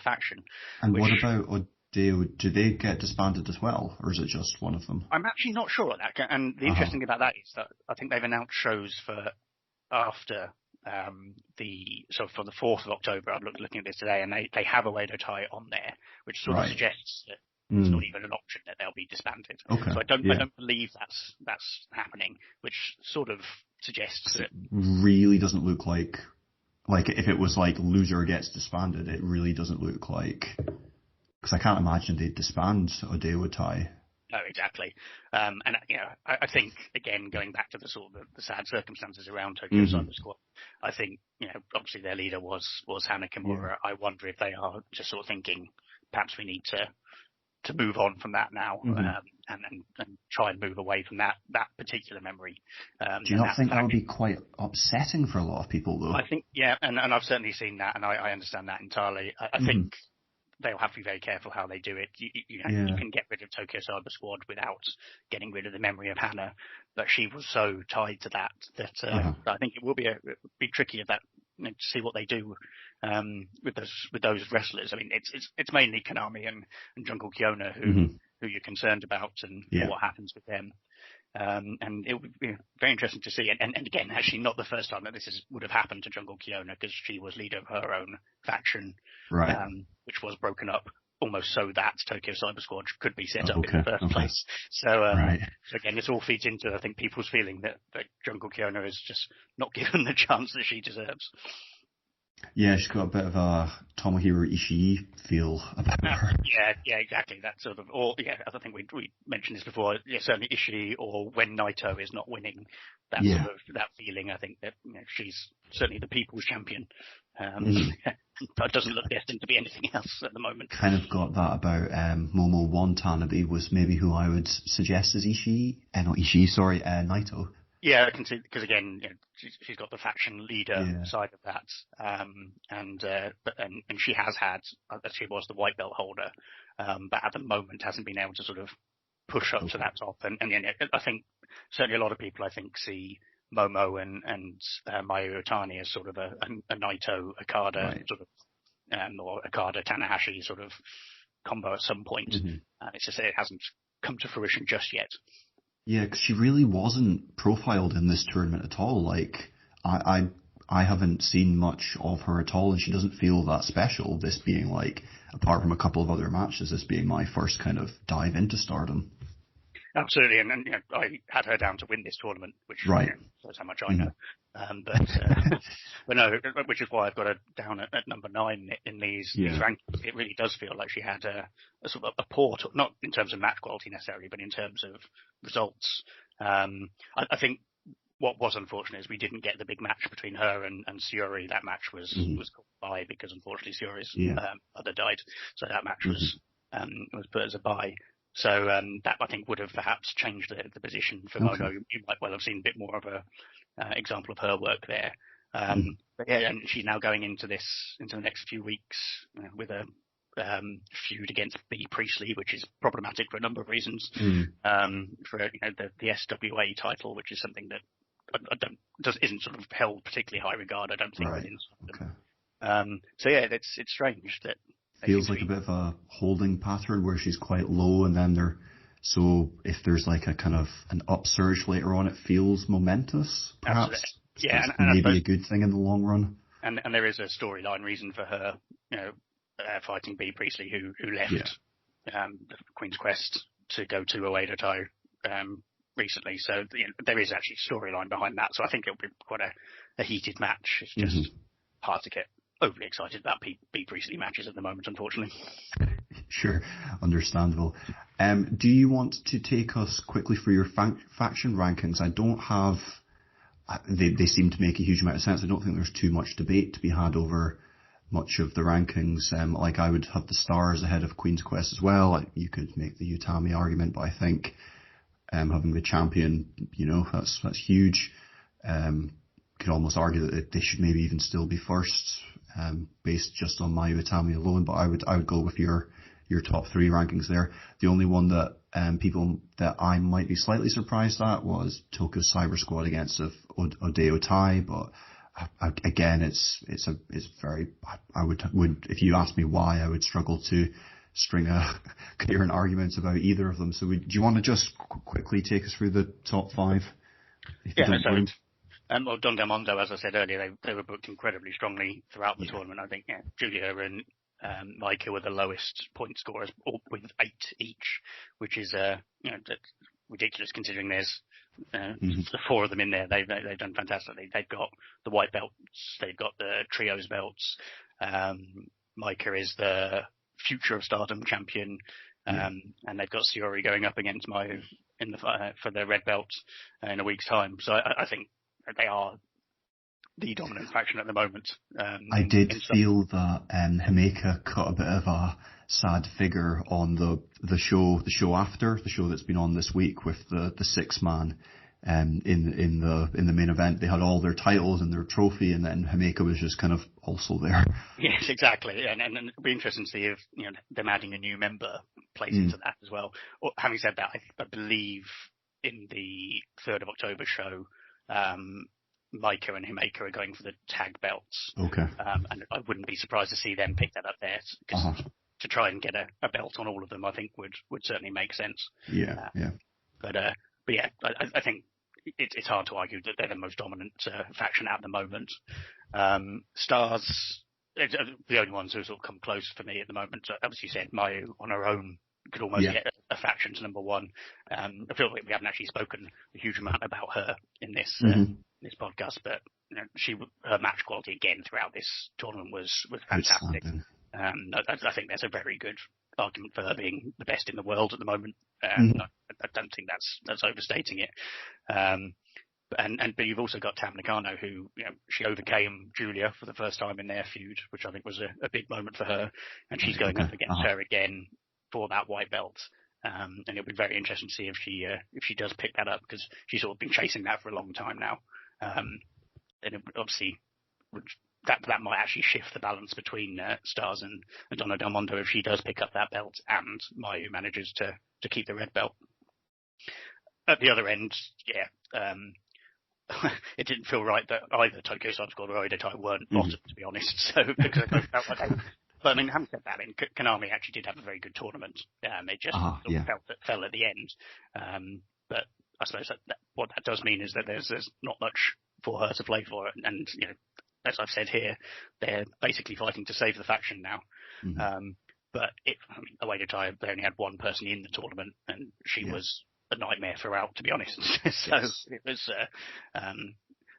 faction. And what about Oedo? Do they get disbanded as well, or is it just one of them? I'm actually not sure on that. And the interesting thing about that is that I think they've announced shows for after for the 4th of October. I'm looking at this today, and they have Oedo Tai on there, which sort of suggests that it's not even an option that they'll be disbanded. Okay. So I don't believe that's happening, which sort of suggests that it really doesn't look like if it was like loser gets disbanded, it really doesn't look like, because I can't imagine they'd disband Oedo Tai. No, exactly. And I think, again, going back to the sort of the sad circumstances around Tokyo Cyber Squad, I think, obviously their leader was Hana Kimura. I wonder if they are just sort of thinking perhaps we need to move on from that now, and try and move away from that particular memory. Do you not think that would be quite upsetting for a lot of people, though? I think, and I've certainly seen that, and I understand that entirely. I think they'll have to be very careful how they do it. You can get rid of Tokyo Cyber Squad without getting rid of the memory of Hana, but she was so tied to that I think it will be tricky to see what they do with those wrestlers. I mean, it's mainly Konami and Jungle Kyona who you're concerned about, and what happens with them. And it would be very interesting to see. And again, actually not the first time that this would have happened to Jungle Kyona, because she was leader of her own faction, which was broken up almost so that Tokyo Cyber Squad could be set up in the first place. So again, this all feeds into, I think, people's feeling that Jungle Kyona is just not given the chance that she deserves. Yeah, she's got a bit of a Tomohiro Ishii feel about her. Yeah, exactly. That sort of, I think we mentioned this before. Yeah, certainly Ishii, or when Naito is not winning, that sort of that feeling. I think that she's certainly the people's champion. But doesn't look destined to be anything else at the moment. Kind of got that about Momo Watanabe was maybe who I would suggest as Naito. Yeah, I can see, because again, she's got the faction leader side of that, and she has had, she was the white belt holder, but at the moment hasn't been able to sort of push up to that top. And I think certainly a lot of people, I think, see Momo and Mayu Otani as sort of a Naito Okada sort of, or Okada Tanahashi sort of combo at some point. It's just that it hasn't come to fruition just yet. Yeah, because she really wasn't profiled in this tournament at all. Like, I haven't seen much of her at all, and she doesn't feel that special, this being like, apart from a couple of other matches, this being my first kind of dive into Stardom. Absolutely, and I had her down to win this tournament, which shows how much I know. But no, which is why I've got her down at number 9 in these rankings. It really does feel like she had a sort of a poor, not in terms of match quality necessarily, but in terms of results. I think what was unfortunate is we didn't get the big match between her and Syuri. That match was called bye because unfortunately Syuri's mother died, so that match was put as a bye. So that, I think, would have perhaps changed the position for Momo. You might well have seen a bit more of a example of her work there. But and she's now going into the next few weeks with a feud against B. Priestley, which is problematic for a number of reasons. For the SWA title, which is something that isn't sort of held particularly high regard, I don't think. Within Stardom. So yeah, it's strange that feels like a bit of a holding pattern where she's quite low, and then so if there's like a kind of an upsurge later on, it feels momentous, perhaps. Absolutely. Yeah, and maybe a good thing in the long run. And there is a storyline reason for her, fighting Bea Priestley, who left the Queen's Quest to go to Oedo Tai recently. So there is actually a storyline behind that. So I think it'll be quite a heated match. It's just hard to get overly excited about Bea Priestley matches at the moment, unfortunately. Sure, understandable. Do you want to take us quickly through your faction rankings? I don't have... They seem to make a huge amount of sense. I don't think there's too much debate to be had over much of the rankings. Like I would have the Stars ahead of Queen's Quest as well. You could make the Utami argument, but I think having the champion, that's huge. Could almost argue that they should maybe even still be first, based just on Mayu Utami alone. But I would go with your top three rankings there. The only one that people that I might be slightly surprised at was Tokyo Cyber Squad against Oedo Tai, but again, it's very. I would if you asked me why, I would struggle to string a coherent argument about either of them. So do you want to just quickly take us through the top five? Well, Don Del Mondo, as I said earlier, they were booked incredibly strongly throughout the tournament. I think Julia and Maika were the lowest point scorers, with 8 each, which is that's ridiculous considering there's the 4 of them in there. They've done fantastically. They've got the white belts, they've got the trios belts. Maika is the future of Stardom champion, and they've got Shiori going up against Mayu in for the red belt in a week's time. So I think they are the dominant faction at the moment. I did feel that Himeka cut a bit of a sad figure on the show after the show that's been on this week with the 6-man in the main event. They had all their titles and their trophy, and then Himeka was just kind of also there. Yes, exactly, and it'll be interesting to see if them adding a new member plays into that as well. Having said that, I believe in the 3rd of October show, Maika and Himeka are going for the tag belts. Okay. And I wouldn't be surprised to see them pick that up there, because to try and get a belt on all of them, I think would certainly make sense. Yeah. But yeah, I think it's hard to argue that they're the most dominant faction at the moment. Stars, the only ones who sort of come close for me at the moment. Obviously, you said Mayu on her own could almost get a faction to number one. I feel like we haven't actually spoken a huge amount about her in this this podcast, but her match quality again throughout this tournament was fantastic. I think there's a very good argument for her being the best in the world at the moment. I don't think that's overstating it. But you've also got Tam Nakano, who she overcame Julia for the first time in their feud, which I think was a big moment for her, and she's going up against her again for that white belt. And it'll be very interesting to see if she does pick that up, because she's sort of been chasing that for a long time now. And obviously that might actually shift the balance between Stars and Donna Del Mondo if she does pick up that belt and Mayu manages to keep the red belt. At the other end, it didn't feel right that either Tokyo Cyber Squad or Oedo Tai weren't bottom, to be honest. So because I felt like but I mean, having said that, Konami actually did have a very good tournament. It just fell at the end. But I suppose that what that does mean is that there's not much for her to play for, and as I've said here, they're basically fighting to save the faction now. But Oedo Tai, they only had one person in the tournament, and she was a nightmare throughout, to be honest. So it was.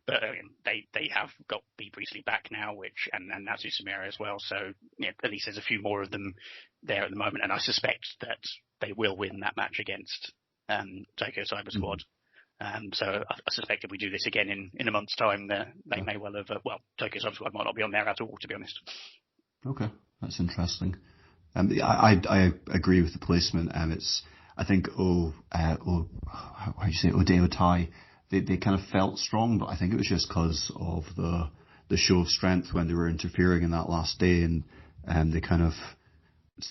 But they have got Bea Priestley back now, and Natsu Sumire as well. So at least there's a few more of them there at the moment, and I suspect that they will win that match against Tokyo Cyber Squad. So I suspect if we do this again in a month's time, they may well have. Tokyo Cyber Squad might not be on there at all, to be honest. Okay, that's interesting. I agree with the placement. I think how do you say Oedo Tai? They kind of felt strong, but I think it was just because of the show of strength when they were interfering in that last day, and they kind of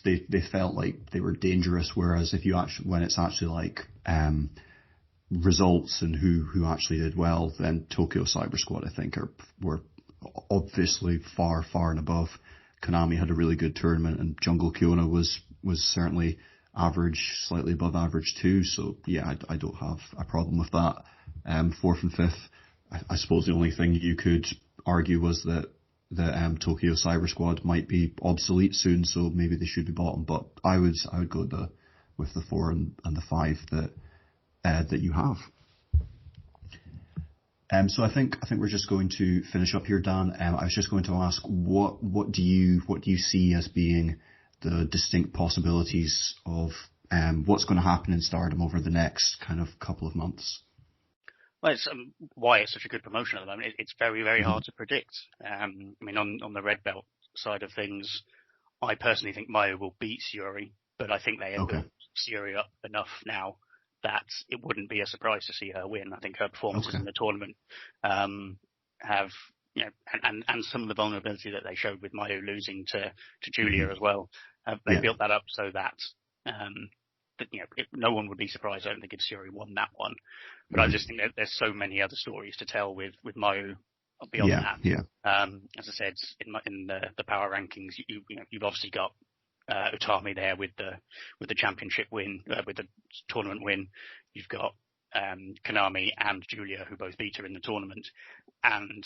they felt like they were dangerous. Whereas if when it's actually like results and who actually did well, then Tokyo Cyber Squad I think were obviously far and above Konami had a really good tournament, and Jungle Kyona was certainly average, slightly above average too. So yeah, I don't have a problem with that. Fourth and fifth, I suppose the only thing you could argue was that the Tokyo Cyber Squad might be obsolete soon, so maybe they should be bottom. But I would go with the 4 and the 5 that you have. So I think we're just going to finish up here, Dan. I was just going to ask, what do you see as being the distinct possibilities of what's going to happen in Stardom over the next kind of couple of months? Well, it's why it's such a good promotion at the moment. It's very, very hard to predict. I mean, on the red belt side of things, I personally think Mayu will beat Syuri, but I think they have built Syuri up enough now that it wouldn't be a surprise to see her win. I think her performances in the tournament have, you know, and some of the vulnerability that they showed with Mayu losing to Julia as well. They built that up so that you know, no one would be surprised. I don't think if Syuri won that one, but I just think that there's so many other stories to tell with Mayu beyond that. As I said in the power rankings, you've obviously got Utami there with the championship win, with the tournament win. You've got Konami and Julia, who both beat her in the tournament, and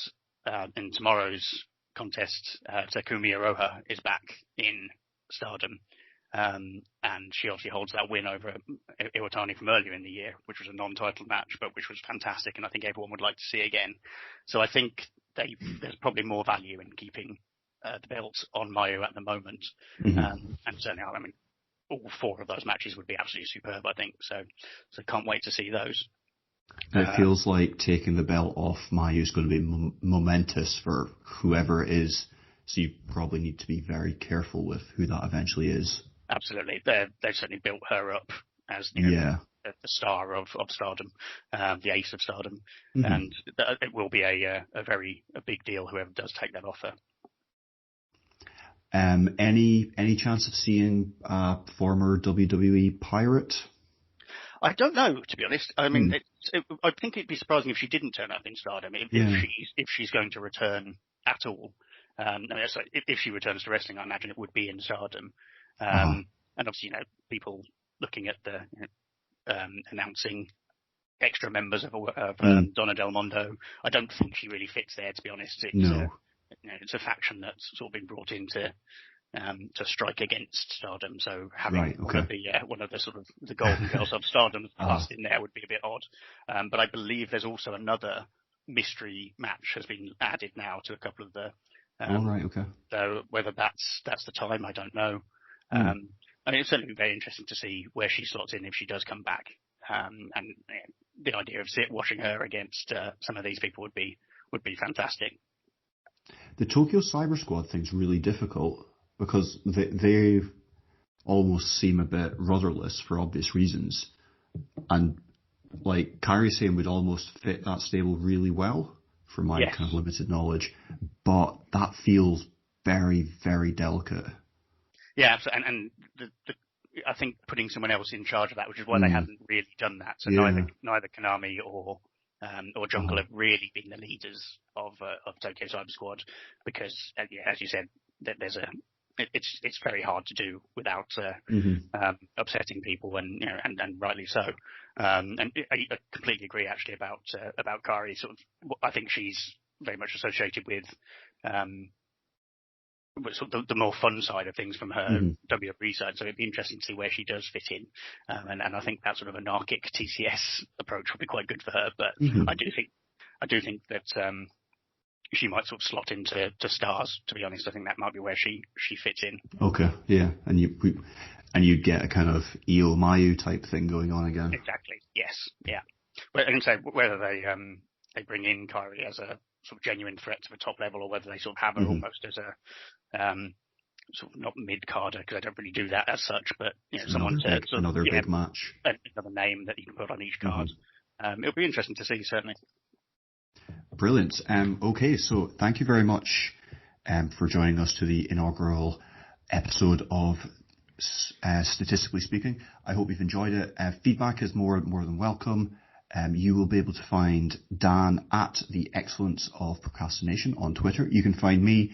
in tomorrow's contest, Takumi Iroha is back in Stardom. And she obviously holds that win over Iwatani from earlier in the year, which was a non-title match, but which was fantastic, and I think everyone would like to see again. So I think there's probably more value in keeping the belt on Mayu at the moment. And certainly, I mean, all 4 of those matches would be absolutely superb, I think. So can't wait to see those. It feels like taking the belt off Mayu is going to be momentous for whoever it is. So you probably need to be very careful with who that eventually is. Absolutely. They've certainly built her up as the star of Stardom, the ace of Stardom. And it will be a big deal, whoever does take that offer. Any chance of seeing a former WWE pirate? I don't know, to be honest. I mean, I think it'd be surprising if she didn't turn up in Stardom, if she's going to return at all. If she returns to wrestling, I imagine it would be in Stardom. And obviously, people looking at the announcing extra members of Donna Del Mondo. I don't think she really fits there, to be honest. It's a faction that's sort of been brought in to strike against Stardom. So having one of the sort of the golden girls of Stardom cast in there would be a bit odd. But I believe there's also another mystery match has been added now to a couple of the. So whether that's the time, I don't know. I mean, it's certainly very interesting to see where she slots in if she does come back. And the idea of watching her against some of these people would be fantastic. The Tokyo Cyber Squad thing's really difficult because they almost seem a bit rudderless for obvious reasons. And like Kairi-san would almost fit that stable really well from my kind of limited knowledge, but that feels very, very delicate. Yeah, and I think putting someone else in charge of that, which is why they haven't really done that. So neither Konami or Jungle have really been the leaders of Tokyo Cyber Squad, because as you said, that it's very hard to do without upsetting people, and rightly so. And I completely agree actually about Kairi. Sort of, I think she's very much associated with sort of the more fun side of things from her WWE side. So it'd be interesting to see where she does fit in. And I think that sort of anarchic TCS approach would be quite good for her. But I do think that she might sort of slot into Stars. To be honest, I think that might be where she fits in. Okay, yeah, and you'd get a kind of Io Mayu type thing going on again. Exactly. Yes. Yeah. But I can say whether they bring in Kairi as a sort of genuine threat to the top level, or whether they sort of have her almost as a sort of not mid-carder, because I don't really do that as such, but someone to another big match, another name that you can put on each card. It'll be interesting to see, certainly. Brilliant. Okay, so thank you very much for joining us to the inaugural episode of Statistically Speaking. I hope you've enjoyed it. Feedback is more than welcome. You will be able to find Dan at The Excellence of Procrastination on Twitter. You can find me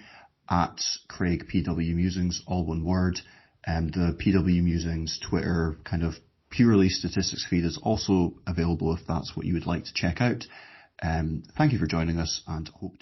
at Craig PWMusings, all one word. The PWMusings Twitter kind of purely statistics feed is also available if that's what you would like to check out. Thank you for joining us, and hope to